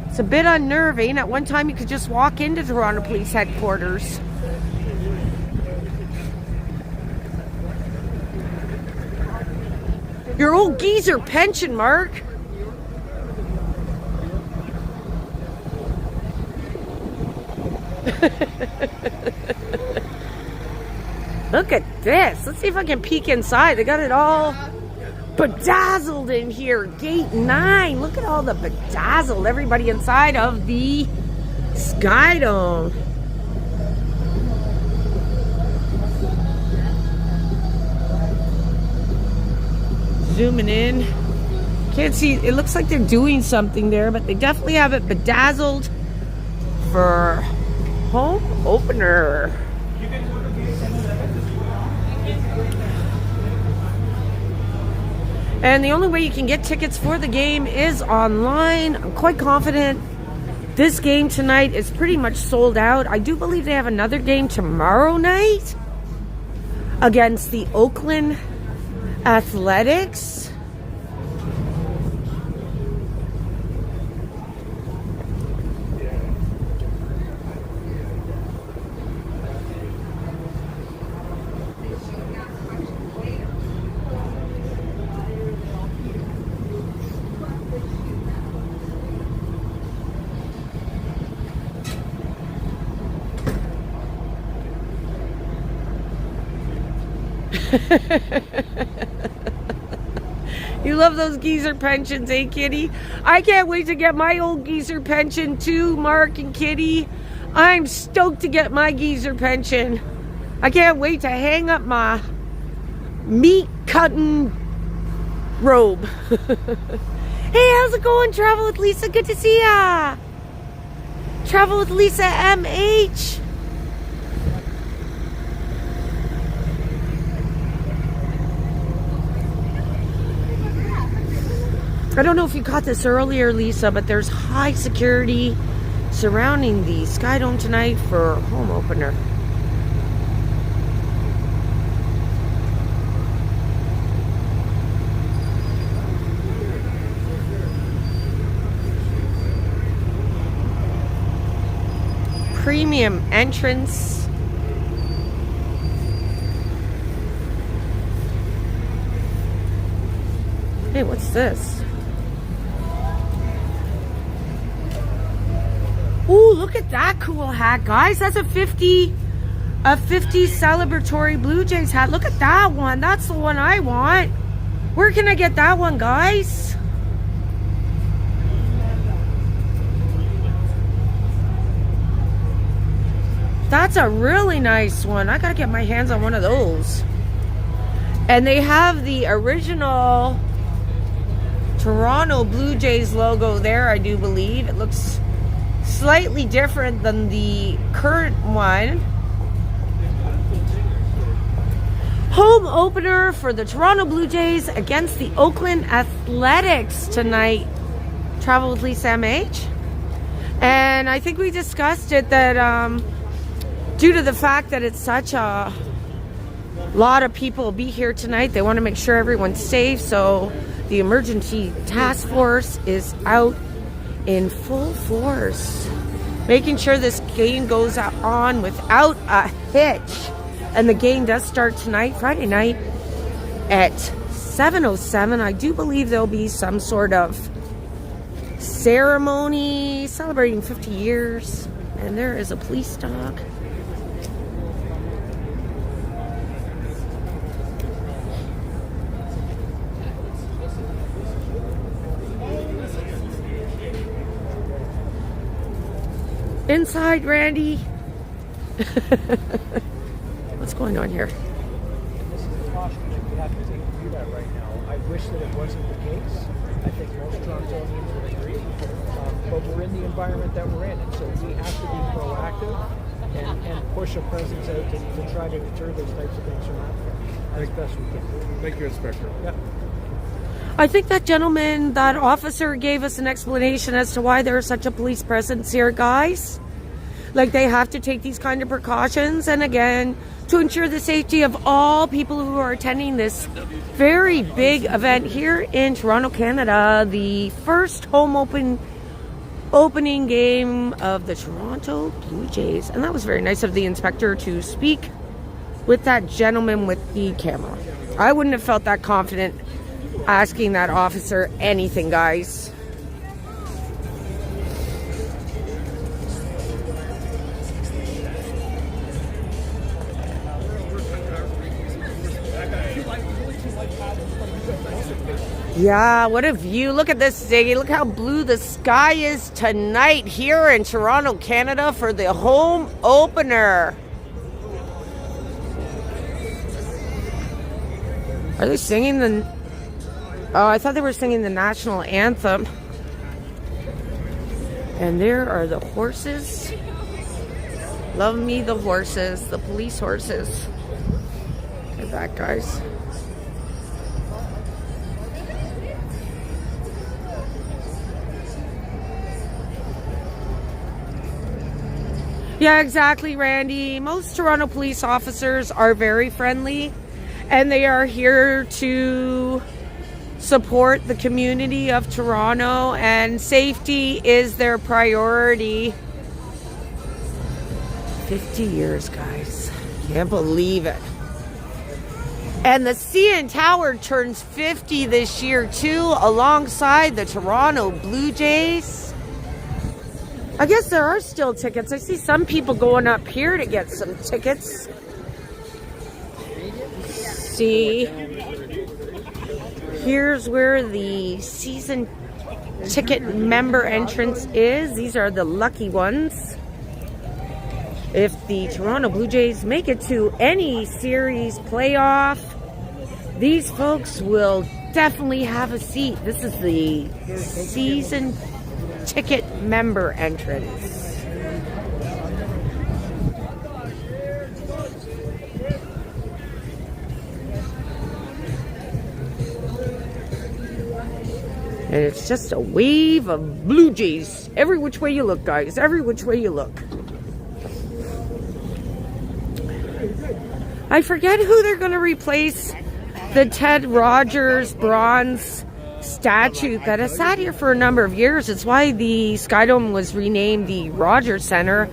it's a bit unnerving. At one time, you could just walk into Toronto Police Headquarters. Your old geezer pension, Mark. Look at this. Let's see if I can peek inside. They got it all bedazzled in here. Gate 9. Look at all the bedazzled. Everybody inside of the SkyDome. Zooming in. Can't see. It looks like they're doing something there, but they definitely have it bedazzled for home opener. And the only way you can get tickets for the game is online. I'm quite confident this game tonight is pretty much sold out. I do believe they have another game tomorrow night against the Oakland Athletics. You love those geezer pensions, eh, Kitty? I can't wait to get my old geezer pension too, Mark and Kitty. I'm stoked to get my geezer pension. I can't wait to hang up my meat cutting robe. Hey, how's it going? Travel with Lisa. Good to see ya. Travel with Lisa MH. I don't know if you caught this earlier, Lisa, but there's high security surrounding the SkyDome tonight for home opener. Premium entrance. Hey, what's this? Ooh, look at that cool hat, guys. That's a 50 celebratory Blue Jays hat. Look at that one. That's the one I want. Where can I get that one, guys? That's a really nice one. I gotta get my hands on one of those. And they have the original Toronto Blue Jays logo there, I do believe. It looks slightly different than the current one. Home opener for the Toronto Blue Jays against the Oakland Athletics tonight. Travel with Lisa MH. And I think we discussed it that due to the fact that it's such a lot of people will be here tonight, they want to make sure everyone's safe. So the emergency task force is out in full force, making sure this game goes on without a hitch. And the game does start tonight, Friday night, at 7:07. I do believe there'll be some sort of ceremony celebrating 50 years. And there is a police dog. Inside, Randy. What's going on here? that right now. I wish that it wasn't the case. I think most Torontonians would agree. But we're in the environment that we're in, and so we have to be proactive and push a presence out to try to deter those types of things from happening as best we can. Thank you, Inspector. Yeah. I think that gentleman, that officer, gave us an explanation as to why there's such a police presence here, guys. Like, they have to take these kind of precautions, and again, to ensure the safety of all people who are attending this very big event here in Toronto, Canada. The first home opening game of the Toronto Blue Jays. And that was very nice of the inspector to speak with that gentleman with the camera. I wouldn't have felt that confident asking that officer anything, guys. Yeah, what a view. Look at this, Ziggy. Look how blue the sky is tonight here in Toronto, Canada for the home opener. Are they singing the... Oh, I thought they were singing the national anthem. And there are the horses. Love me the horses, the police horses. Look at that, guys. Yeah, exactly, Randy. Most Toronto police officers are very friendly, and they are here to support the community of Toronto, and safety is their priority. 50 years, guys. Can't believe it. And the CN Tower turns 50 this year, too, alongside the Toronto Blue Jays. I guess there are still tickets. I see some people going up here to get some tickets. See, here's where the season ticket member entrance is. These are the lucky ones. If the Toronto Blue Jays make it to any series playoff, these folks will definitely have a seat. This is the season ticket member entrance. And it's just a wave of Blue Jays every which way you look, guys. Every which way you look. I forget who they're going to replace the Ted Rogers bronze statue that has sat here for a number of years. It's why the SkyDome was renamed the Rogers Center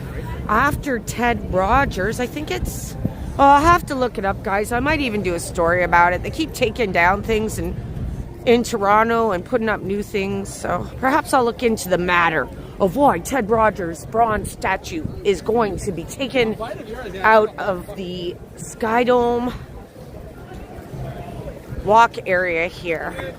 after Ted Rogers. I think it's... Oh, I'll have to look it up, guys. I might even do a story about it. They keep taking down things in Toronto and putting up new things. So perhaps I'll look into the matter of why Ted Rogers' bronze statue is going to be taken out of the SkyDome walk area here.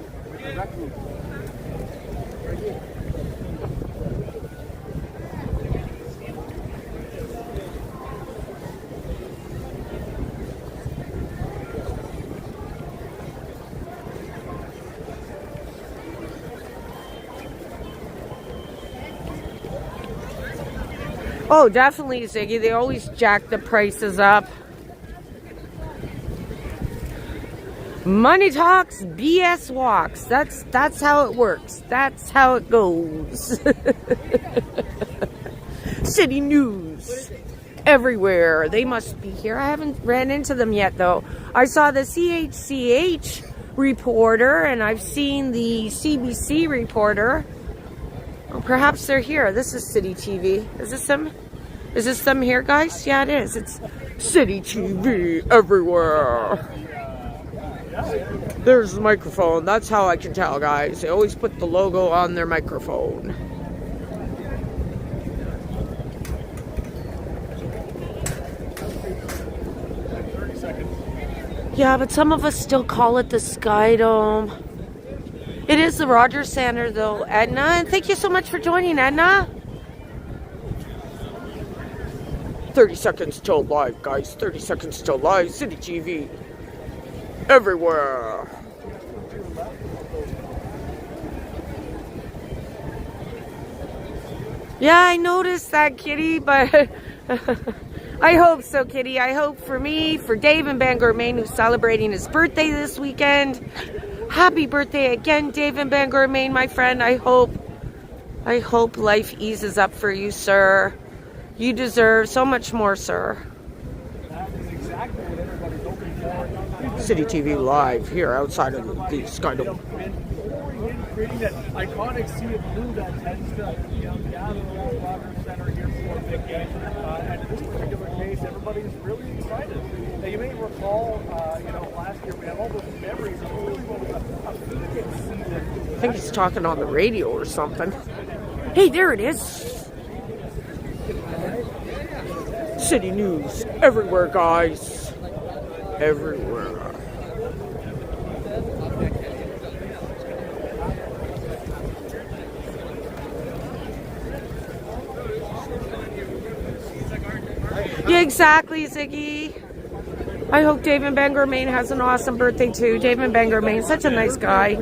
Oh, definitely, Ziggy. They always jack the prices up. Money talks, BS walks. That's how it works. That's how it goes. City news everywhere. They must be here. I haven't ran into them yet, though. I saw the CHCH reporter, and I've seen the CBC reporter. Oh, perhaps they're here. This is City TV. Is this them? Is this them here, guys? Yeah, it is. It's City TV everywhere. There's the microphone. That's how I can tell, guys. They always put the logo on their microphone. Yeah, but some of us still call it the SkyDome. It is the Rogers Center, though, Edna. And thank you so much for joining, Edna. 30 seconds till live, guys. 30 seconds till live. City TV everywhere. Yeah, I noticed that, Kitty, but I hope so, Kitty. I hope for me, for Dave in Bangor, Maine, who's celebrating his birthday this weekend. Happy birthday again, Dave in Bangor, Maine, my friend. I hope life eases up for you, sir. You deserve so much more, sir. That is exactly what everybody's hoping for. City TV live here outside of the SkyDome. Creating that iconic sea of blue that tends to gather around Rogers Center here for a big game. And in this particular case, everybody's really excited. Now, you may recall, last year we have all those memories of really what was a Phoenix season. I think he's talking on the radio or something. Hey, there it is. City news everywhere, guys. Everywhere. Yeah, exactly, Ziggy. I hope Dave in Bangor, Maine has an awesome birthday too. Dave in Bangor, Maine, such a nice guy.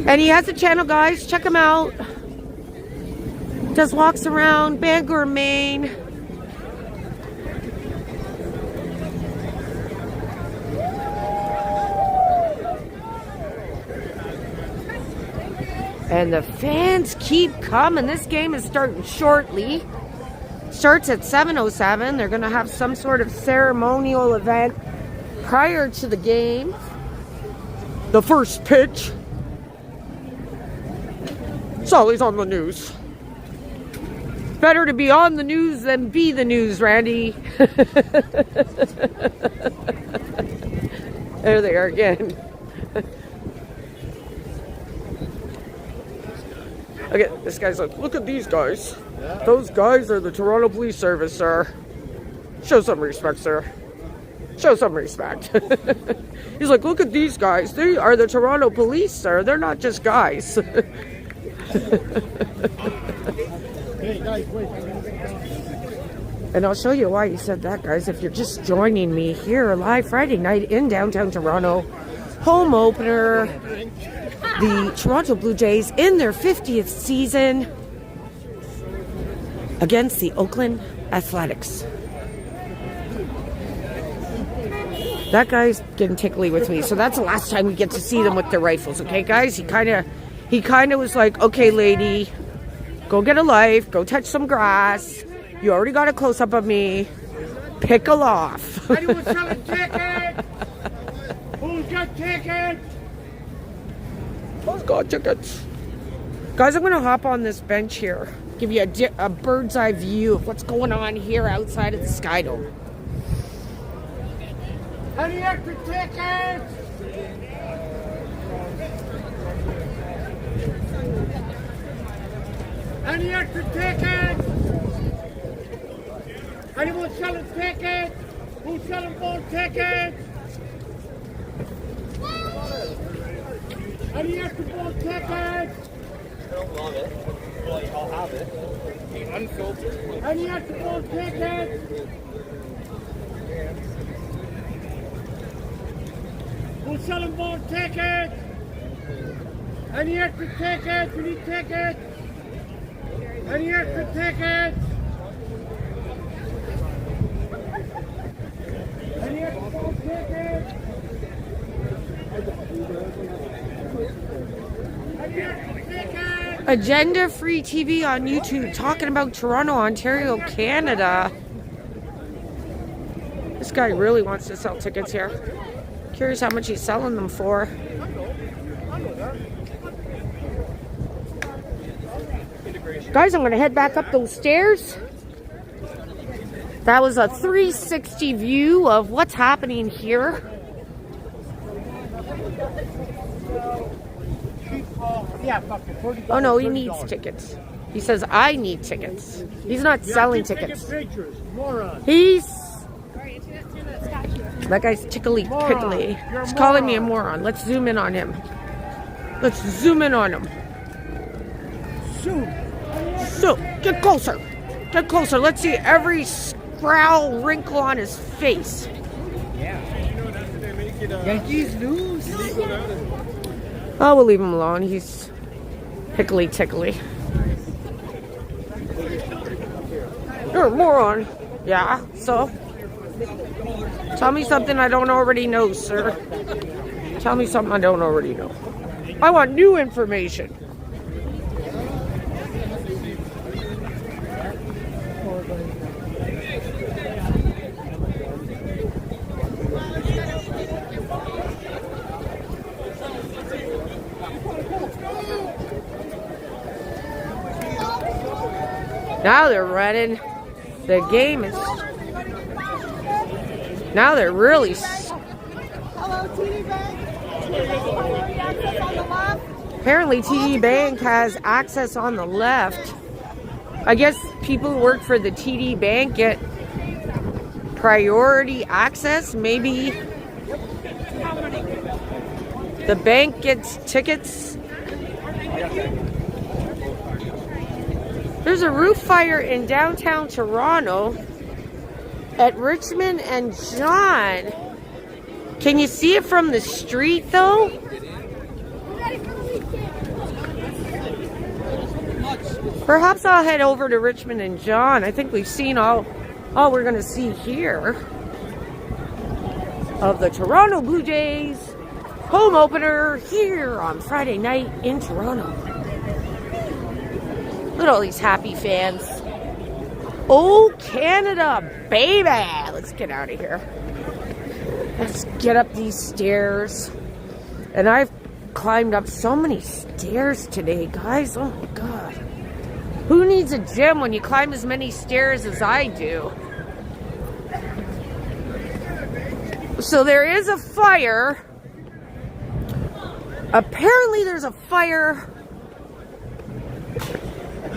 And he has a channel, guys. Check him out. Does walks around Bangor, Maine. And the fans keep coming. This game is starting shortly. Starts at 7:07. They're going to have some sort of ceremonial event prior to the game. The first pitch. It's always on the news. Better to be on the news than be the news, Randy. There they are again. Okay, this guy's like, look at these guys. Those guys are the Toronto Police Service, sir. Show some respect, sir. Show some respect. He's like, look at these guys. They are the Toronto Police, sir. They're not just guys. And I'll show you why he said that, guys. If you're just joining me here live Friday night in downtown Toronto, home opener, the Toronto Blue Jays in their 50th season against the Oakland Athletics. That guy's getting tickly with me, so that's the last time we get to see them with their rifles, okay, guys? He kind of was like, okay, lady, go get a life, go touch some grass. You already got a close-up of me. Pickle off. Anyone selling tickets? Who's got tickets? Who's got tickets? Guys, I'm going to hop on this bench here. Give you a bird's eye view of what's going on here outside of the SkyDome. Any extra tickets? Any extra tickets? Anyone selling tickets? Who's selling more tickets? Any extra more tickets? I don't love it. Well, I'll have it. Unfiltered. Any extra more tickets? Who's selling more tickets? Any extra tickets? We need tickets. Any extra tickets? Any extra more tickets? Any extra tickets? Agenda Free TV on YouTube talking about Toronto, Ontario, Canada. This guy really wants to sell tickets here. Curious how much he's selling them for. Guys, I'm going to head back up those stairs. That was a 360 view of what's happening here. Oh no, he needs tickets. He says, I need tickets. He's not selling tickets. He's... That guy's tickly pickly. He's calling me a moron. Let's zoom in on him. Let's zoom in on him. So, get closer. Get closer. Let's see every scowl wrinkle on his face. Yankees lose. Oh, we'll leave him alone. He's pickly tickly. You're a moron. Yeah, so? Tell me something I don't already know, sir. Tell me something I don't already know. I want new information. Now they're running. The game is... Now they're really... Hello, TD Bank. Apparently TD Bank has access on the left. I guess people who work for the TD Bank get priority access. Maybe the bank gets tickets. There's a roof fire in downtown Toronto at Richmond and John. Can you see it from the street though? Perhaps I'll head over to Richmond and John. I think we've seen all we're going to see here of the Toronto Blue Jays home opener here on Friday night in Toronto. Look at all these happy fans. Oh, Canada, baby. Let's get out of here. Let's get up these stairs. And I've climbed up so many stairs today, guys. Oh, my God. Who needs a gym when you climb as many stairs as I do? So there is a fire. Apparently there's a fire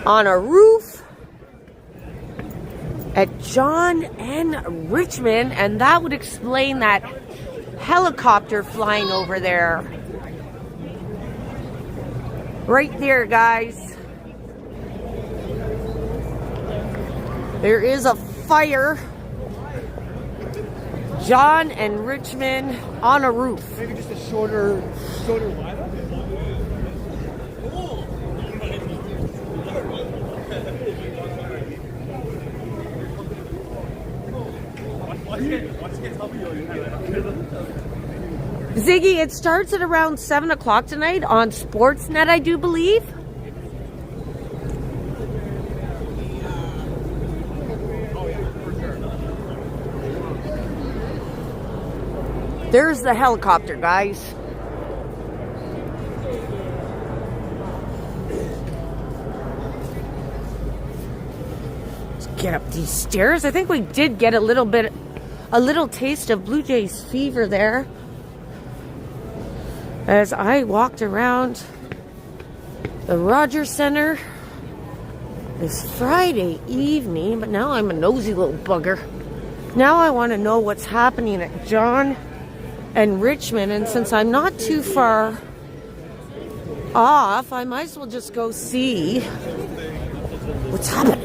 on a roof at John and Richmond, and that would explain that helicopter flying over there. Right there, guys. There is a fire. John and Richmond on a roof. Maybe just a shorter lineup? Ziggy, it starts at around 7 o'clock tonight on Sportsnet, I do believe. There's the helicopter, guys. Let's get up these stairs. I think we did get a little taste of Blue Jays fever there as I walked around the Rogers Center this Friday evening, but now I'm a nosy little bugger. Now I want to know what's happening at John and Richmond, and since I'm not too far off, I might as well just go see what's happening.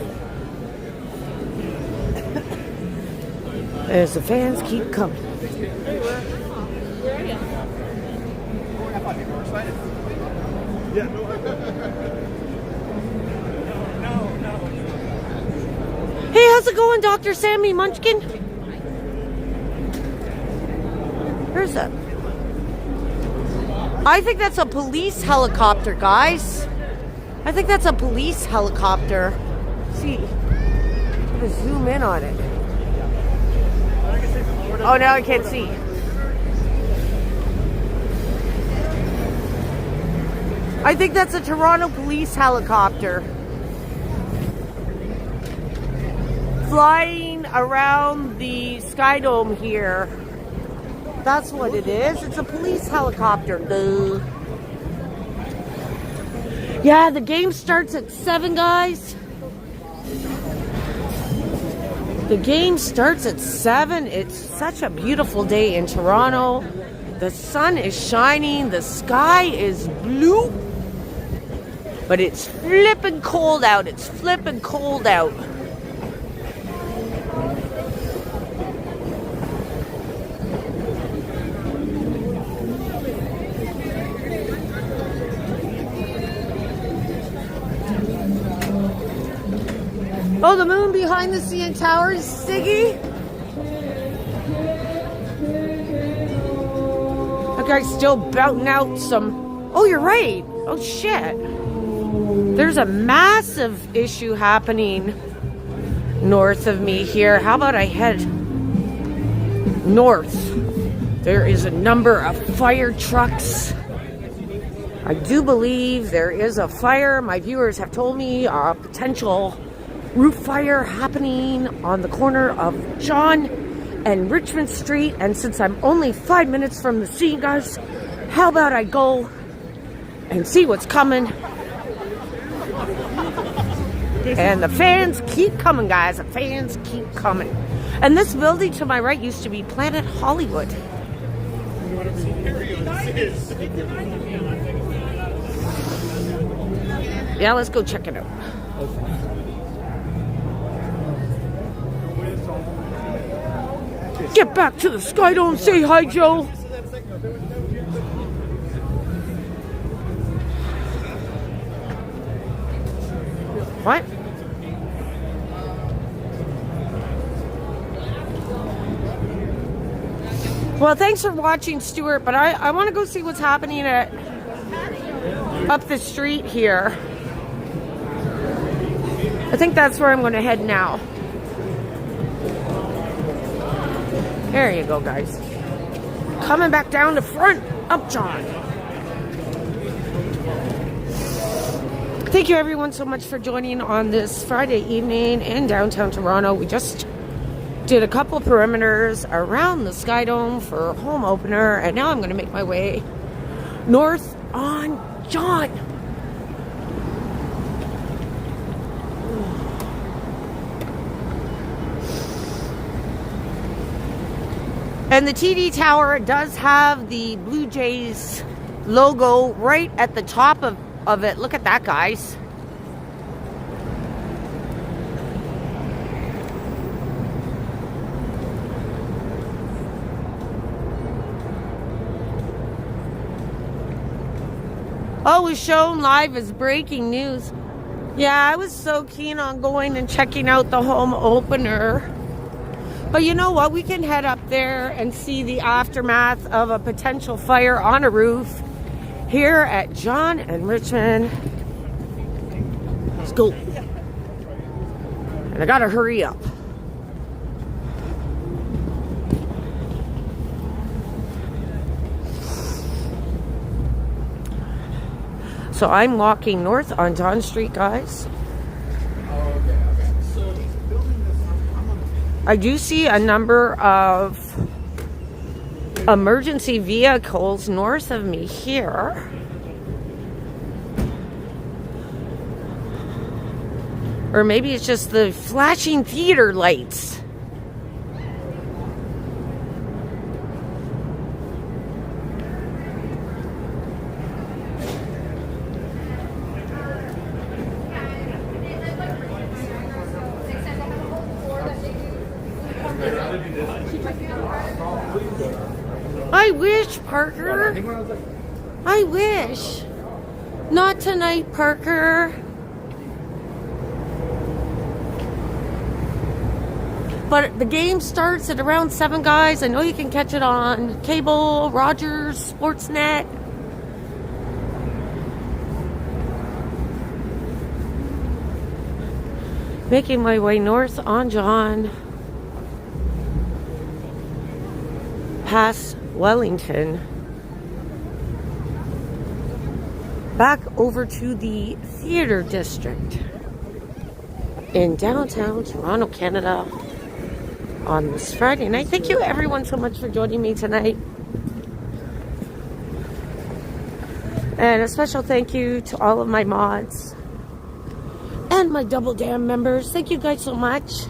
As the fans keep coming. Where are you? I thought you were excited. Yeah. No. Hey, how's it going, Dr. Sammy Munchkin? Where's that? I think that's a police helicopter, guys. I think that's a police helicopter. See, I'm gonna zoom in on it. Oh, now I can't see. I think that's a Toronto police helicopter flying around the SkyDome here. That's what it is. It's a police helicopter. Duh. Yeah, the game starts at 7, guys. The game starts at 7. It's such a beautiful day in Toronto. The sun is shining. The sky is blue. But it's flippin' cold out. It's flippin' cold out. Oh, the moon behind the CN Towers, Siggy. That guy's still belting out some. Oh, you're right. Oh, shit. There's a massive issue happening north of me here. How about I head north? There is a number of fire trucks. I do believe there is a fire. My viewers have told me a potential roof fire happening on the corner of John and Richmond Street. And since I'm only 5 minutes from the scene, guys, how about I go and see what's coming? And the fans keep coming, guys. The fans keep coming. And this building to my right used to be Planet Hollywood. Yeah, let's go check it out. Get back to the SkyDome. Say hi, Joe. What? Well, thanks for watching, Stuart, but I want to go see what's happening up the street here. I think that's where I'm going to head now. There you go, guys. Coming back down the front, up John. Thank you everyone so much for joining on this Friday evening in downtown Toronto. We just did a couple perimeters around the SkyDome for home opener, and now I'm going to make my way north on John. And the TD Tower does have the Blue Jays logo right at the top of it. Look at that, guys. Oh, it was shown live as breaking news. Yeah, I was so keen on going and checking out the home opener. But you know what? We can head up there and see the aftermath of a potential fire on a roof here at John and Richmond. Let's go. And I gotta hurry up. So I'm walking north on John Street, guys. I do see a number of emergency vehicles north of me here. Or maybe it's just the flashing theater lights. I wish, Parker. I wish. Not tonight, Parker. But the game starts at around 7, guys. I know you can catch it on cable, Rogers, Sportsnet. Making my way north on John. Past Wellington, back over to the theater district in downtown Toronto, Canada on this Friday night. Thank you everyone so much for joining me tonight, and a special thank you to all of my mods and my Double Dam members. Thank you guys so much.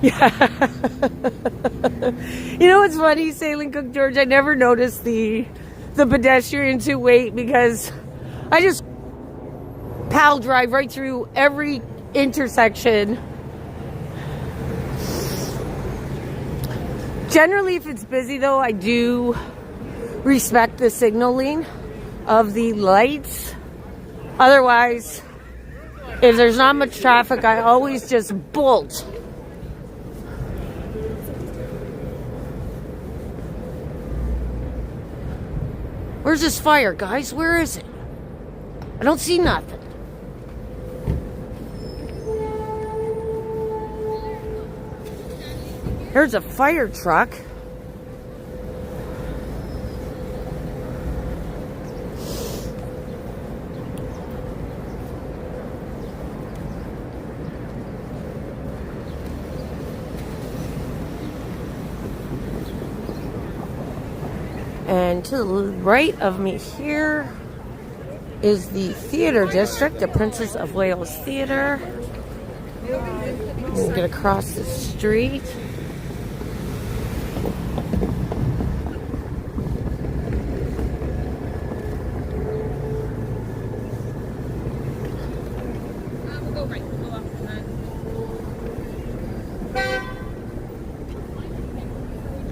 Yeah. You know what's funny, Sailing Cook George? I never noticed the pedestrians who wait because I just pal drive right through every intersection. Generally, if it's busy though, I do respect the signaling of the lights. Otherwise, if there's not much traffic, I always just bolt. Where's this fire, guys? Where is it? I don't see nothing. There's a fire truck. And to the right of me here is the theater district, the Princess of Wales Theater. We'll get across the street.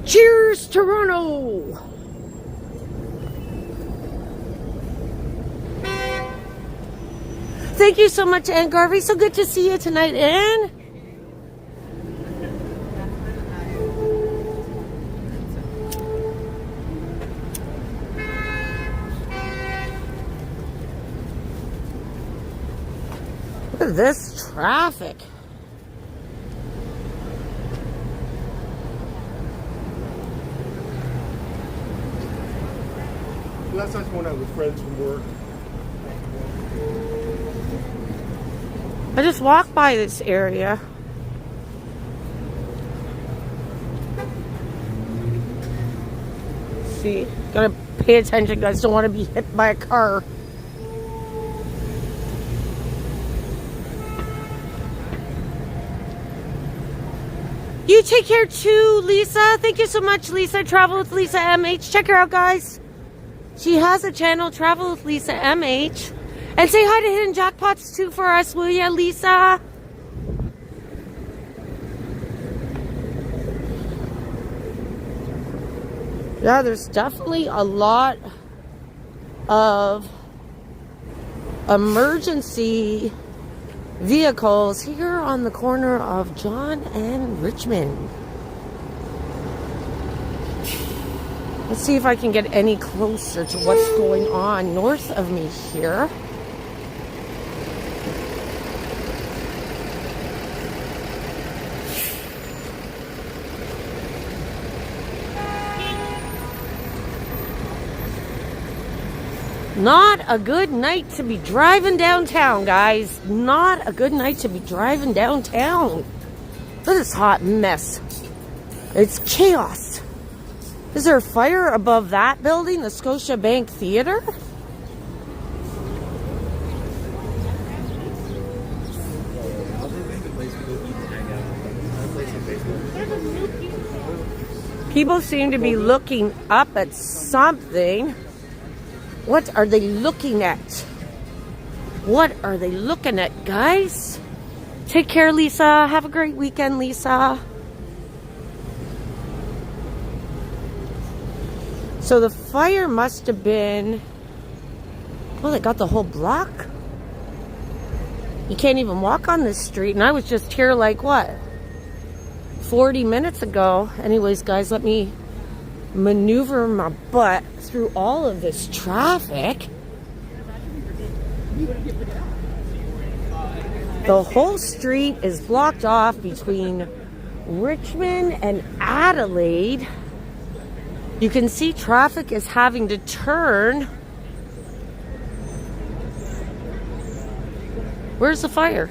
Cheers, Toronto! Thank you so much, Ann Garvey. So good to see you tonight, Ann. Look at this traffic. Last time I went out with friends from work. I just walked by this area. See, gotta pay attention, guys. Don't want to be hit by a car. You take care too, Lisa. Thank you so much, Lisa. Travel with Lisa MH. Check her out, guys. She has a channel, Travel with Lisa MH. And say hi to Hidden Jackpots too for us, will ya, Lisa? Yeah, there's definitely a lot of emergency vehicles here on the corner of John and Richmond. Let's see if I can get any closer to what's going on north of me here. Not a good night to be driving downtown, guys. Not a good night to be driving downtown. Look at this hot mess. It's chaos. Is there a fire above that building, the Scotiabank Theater? People seem to be looking up at something. What are they looking at? What are they looking at, guys? Take care, Lisa. Have a great weekend, Lisa. So the fire must have been... Well, they got the whole block. You can't even walk on this street. And I was just here like, what? 40 minutes ago. Anyways, guys, let me maneuver my butt through all of this traffic. The whole street is blocked off between Richmond and Adelaide. You can see traffic is having to turn. Where's the fire?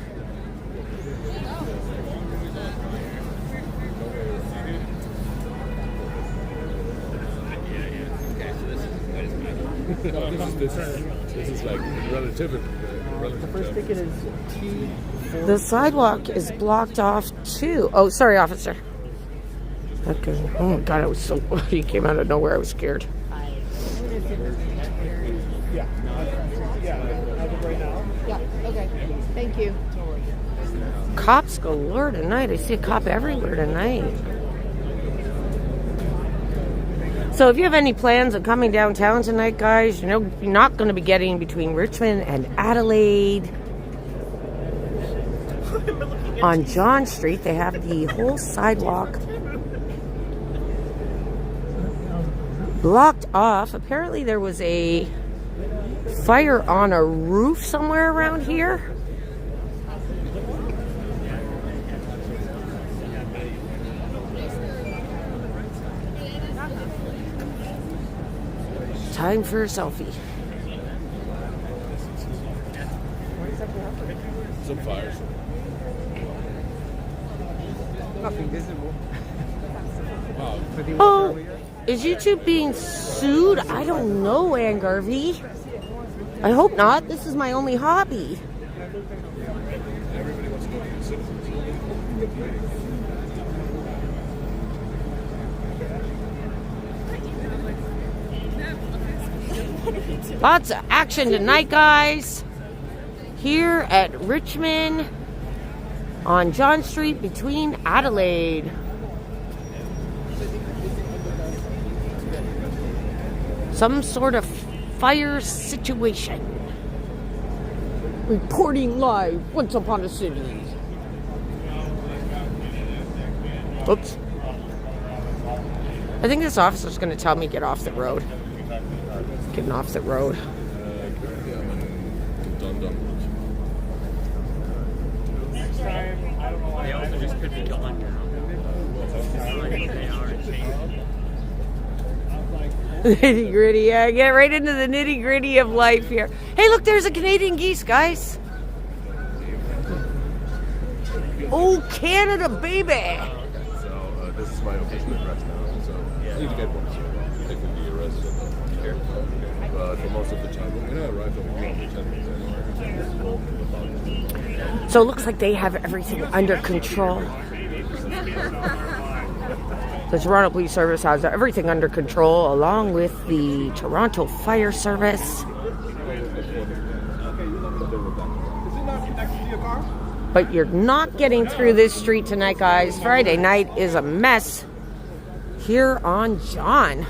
This is like relative. The first ticket is The sidewalk is blocked off too. Oh, sorry, officer. Okay. Oh my God, I was so. He came out of nowhere. I was scared. Yeah. As of right now. Yeah, okay. Thank you. Cops galore tonight. I see a cop everywhere tonight. So if you have any plans of coming downtown tonight, guys, you know you're not going to be getting between Richmond and Adelaide. On John Street, they have the whole sidewalk blocked off. Apparently there was a fire on a roof somewhere around here. Time for a selfie. Some fires. Nothing visible. Oh, is YouTube being sued? I don't know, Ann Garvey. I hope not. This is my only hobby. Lots of action tonight, guys. Here at Richmond on John Street between Adelaide. Some sort of fire situation. Reporting live once upon a city. Oops. I think this officer's going to tell me get off the road. Getting off the road. Next time, I don't know why. They also just could be gone now. Nitty gritty, yeah. Get right into the nitty gritty of life here. Hey, look, there's a Canadian geese, guys. Oh, Canada, baby. So this is my official address now. So I need to get one. They can be arrested here. But for most of the time, when I arrived over here on the 10th, So it looks like they have everything under control. The Toronto Police Service has everything under control, along with the Toronto Fire Service. But you're not getting through this street tonight, guys. Friday night is a mess here on John.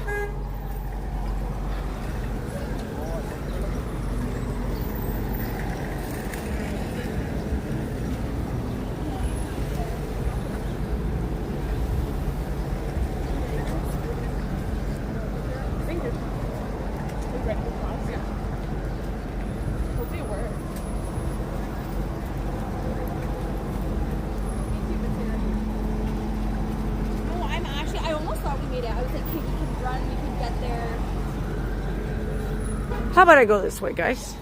How about I go this way, guys?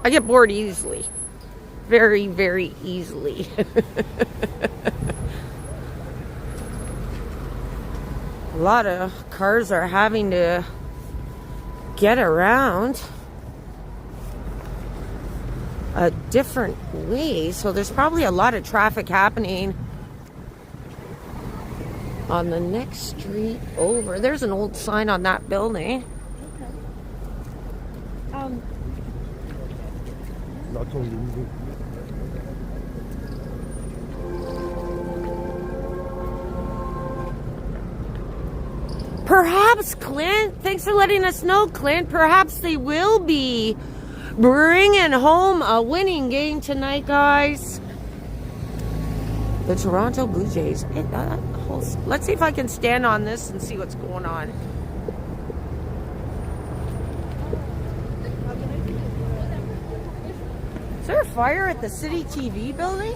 I get bored easily. Very, very easily. A lot of cars are having to get around a different way. So there's probably a lot of traffic happening on the next street over. There's an old sign on that building. Perhaps, Clint, thanks for letting us know, Clint. Perhaps they will be bringing home a winning game tonight, guys. The Toronto Blue Jays. Let's see if I can stand on this and see what's going on. Is there a fire at the City TV building?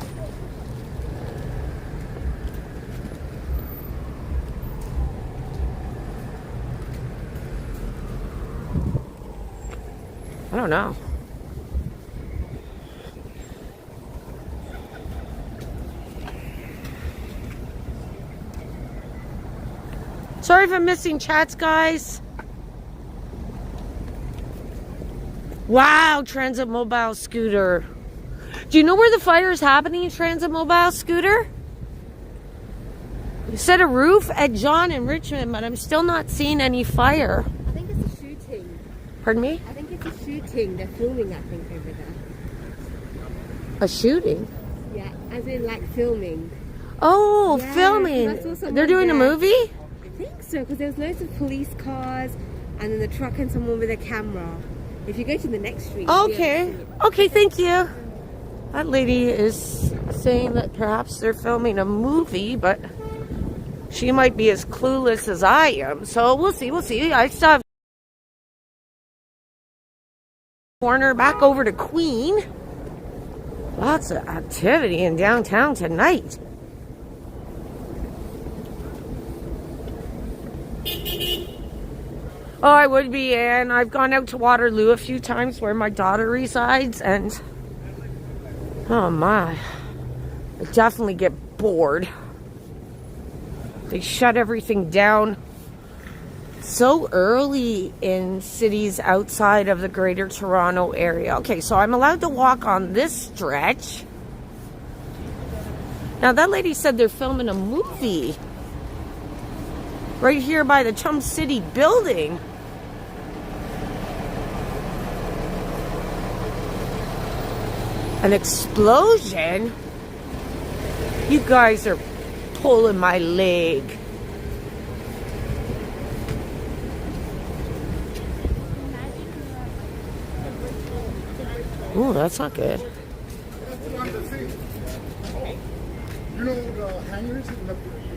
I don't know. Sorry if I'm missing chats, guys. Wow, Transit Mobile Scooter. Do you know where the fire is happening, Transit Mobile Scooter? You said a roof at John in Richmond, but I'm still not seeing any fire. I think it's a shooting. Pardon me? I think it's a shooting. They're filming, I think, over there. A shooting? Yeah, as in like filming. Oh, Yeah, filming. I saw someone They're doing a there. movie? I think so, because there was loads of police cars and then the truck and someone with a camera. If you go to the next street. you'll be able to Okay. see it. Okay, thank you. That lady is saying that perhaps they're filming a movie, but she might be as clueless as I am. So we'll see, we'll see. I still have corner back over to Queen. Lots of activity in downtown tonight. Oh, I would be, and I've gone out to Waterloo a few times where my daughter resides, and oh my, I definitely get bored. They shut everything down so early in cities outside of the Greater Toronto area. Okay, so I'm allowed to walk on this stretch. Now, that lady said they're filming a movie right here by the Chum City building. An explosion? You guys are pulling my leg. Oh, that's not good. You know the hangers in the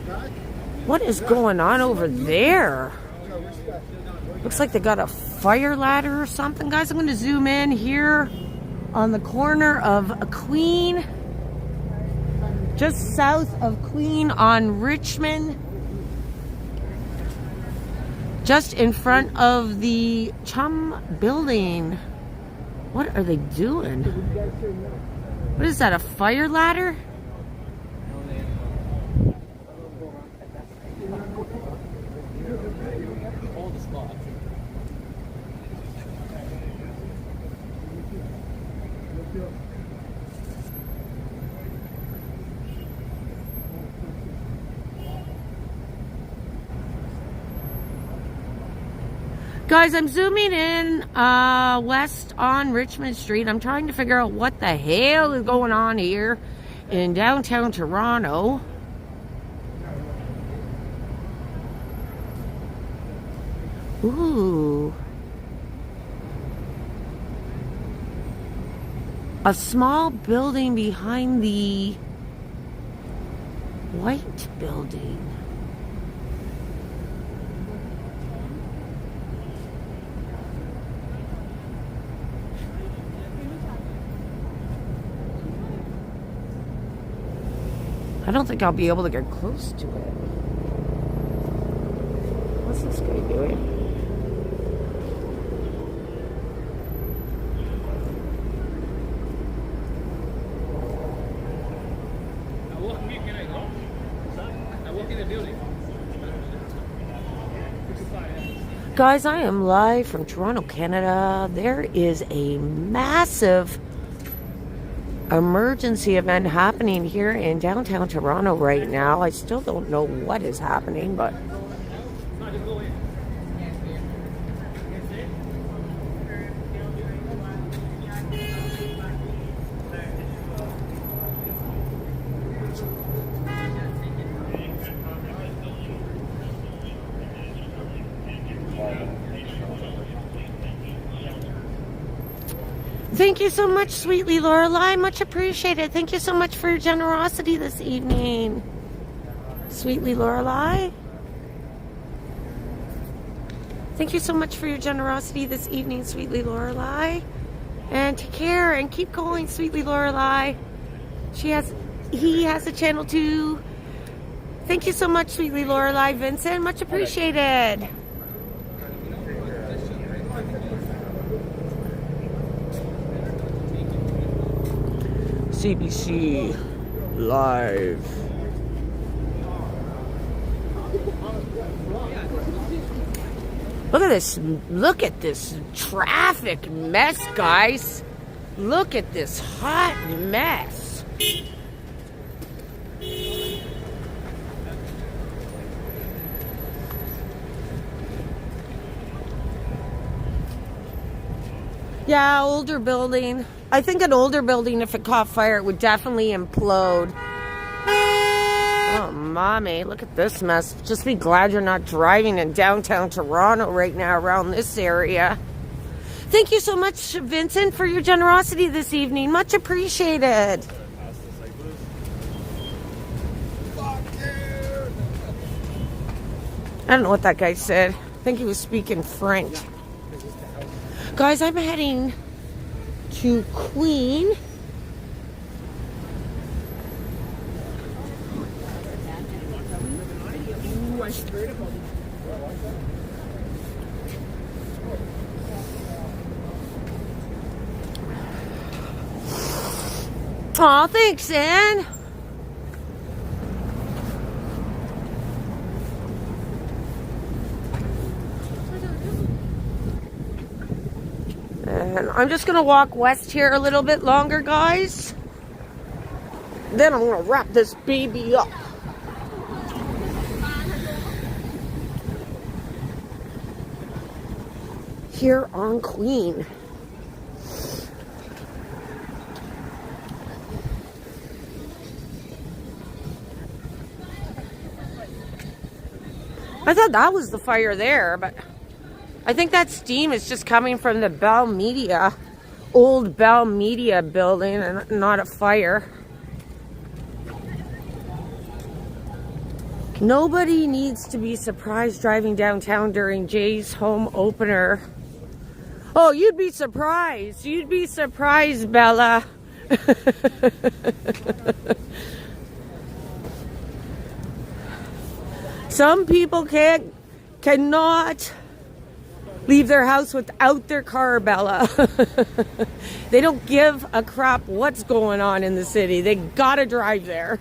back? What is going on over there? Looks like they got a fire ladder or something. Guys, I'm going to zoom in here on the corner of Queen, just south of Queen on Richmond, just in front of the Chum building. What are they doing? What is that, a fire ladder? Guys, I'm zooming in west on Richmond Street. I'm trying to figure out what the hell is going on here in downtown Toronto. Ooh. A small building behind the white building. I don't think I'll be able to get close to it. What's this guy doing? Guys, I am live from Toronto, Canada. There is a massive emergency event happening here in downtown Toronto right now. I still don't know what is happening, but thank you so much, Sweetly Lorelei. Much appreciated. Thank you so much for your generosity this evening, Sweetly Lorelei. Thank you so much for your generosity this evening, Sweetly Lorelei. And take care and keep going, Sweetly Lorelei. He has a channel too. Thank you so much, Sweetly Lorelei. Vincent, much appreciated. CBC Live. Look at this traffic mess, guys. Look at this hot mess. Yeah, older building. I think an older building, if it caught fire, it would definitely implode. Oh, mommy, look at this mess. Just be glad you're not driving in downtown Toronto right now around this area. Thank you so much, Vincent, for your generosity this evening. Much appreciated. I don't know what that guy said. I think he was speaking French. Guys, I'm heading to Queen. Aw, thanks, Ann. And I'm just gonna walk west here a little bit longer, guys. Then I'm gonna wrap this baby up. Here on Queen. I thought that was the fire there, but I think that steam is just coming from the Bell Media, old Bell Media building, and not a fire. Nobody needs to be surprised driving downtown during Jay's home opener. Oh, you'd be surprised. You'd be surprised, Bella. Some people cannot leave their house without their car, Bella. They don't give a crap what's going on in the city. They gotta drive there.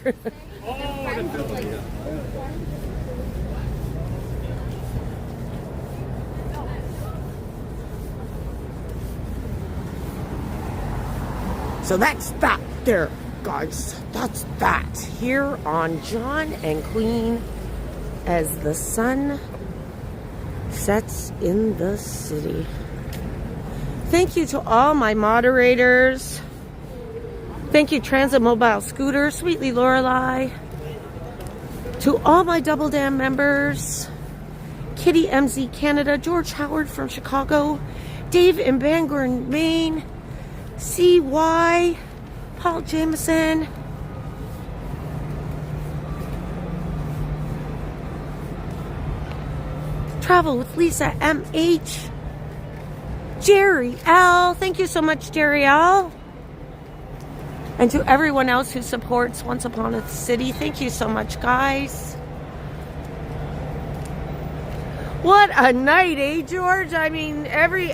So that's that there, guys. That's that here on John and Queen as the sun sets in the city. Thank you to all my moderators. Thank you, Transit Mobile Scooter, Sweetly Lorelei. To all my Double Dam members, Kitty MZ Canada, George Howard from Chicago, Dave in Bangor, Maine, CY, Paul Jameson, Travel with Lisa MH, Jerry L. Thank you so much, Jerry L. And to everyone else who supports Once Upon a City, thank you so much, guys. What a night, eh, George? I mean, every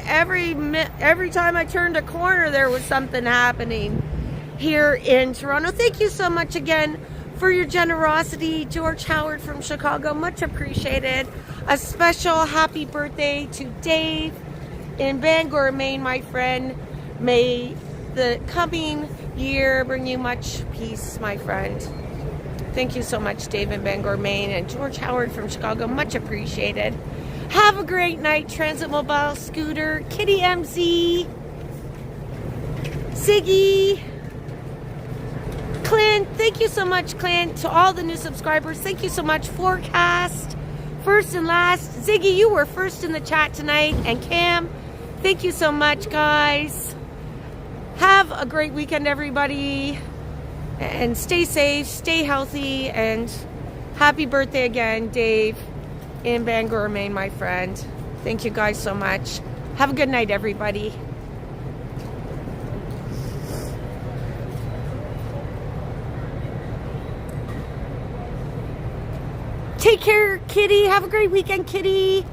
time I turned a corner, there was something happening here in Toronto. Thank you so much again for your generosity, George Howard from Chicago. Much appreciated. A special happy birthday to Dave in Bangor, Maine, my friend. May the coming year bring you much peace, my friend. Thank you so much, Dave in Bangor, Maine, and George Howard from Chicago. Much appreciated. Have a great night, Transit Mobile Scooter, Kitty MZ, Siggy, Clint. Thank you so much, Clint. To all the new subscribers, thank you so much. Forecast, first and last. Ziggy, you were first in the chat tonight. And Cam, thank you so much, guys. Have a great weekend, everybody. And stay safe, stay healthy, and happy birthday again, Dave in Bangor, Maine, my friend. Thank you guys so much. Have a good night, everybody. Take care, Kitty. Have a great weekend, Kitty.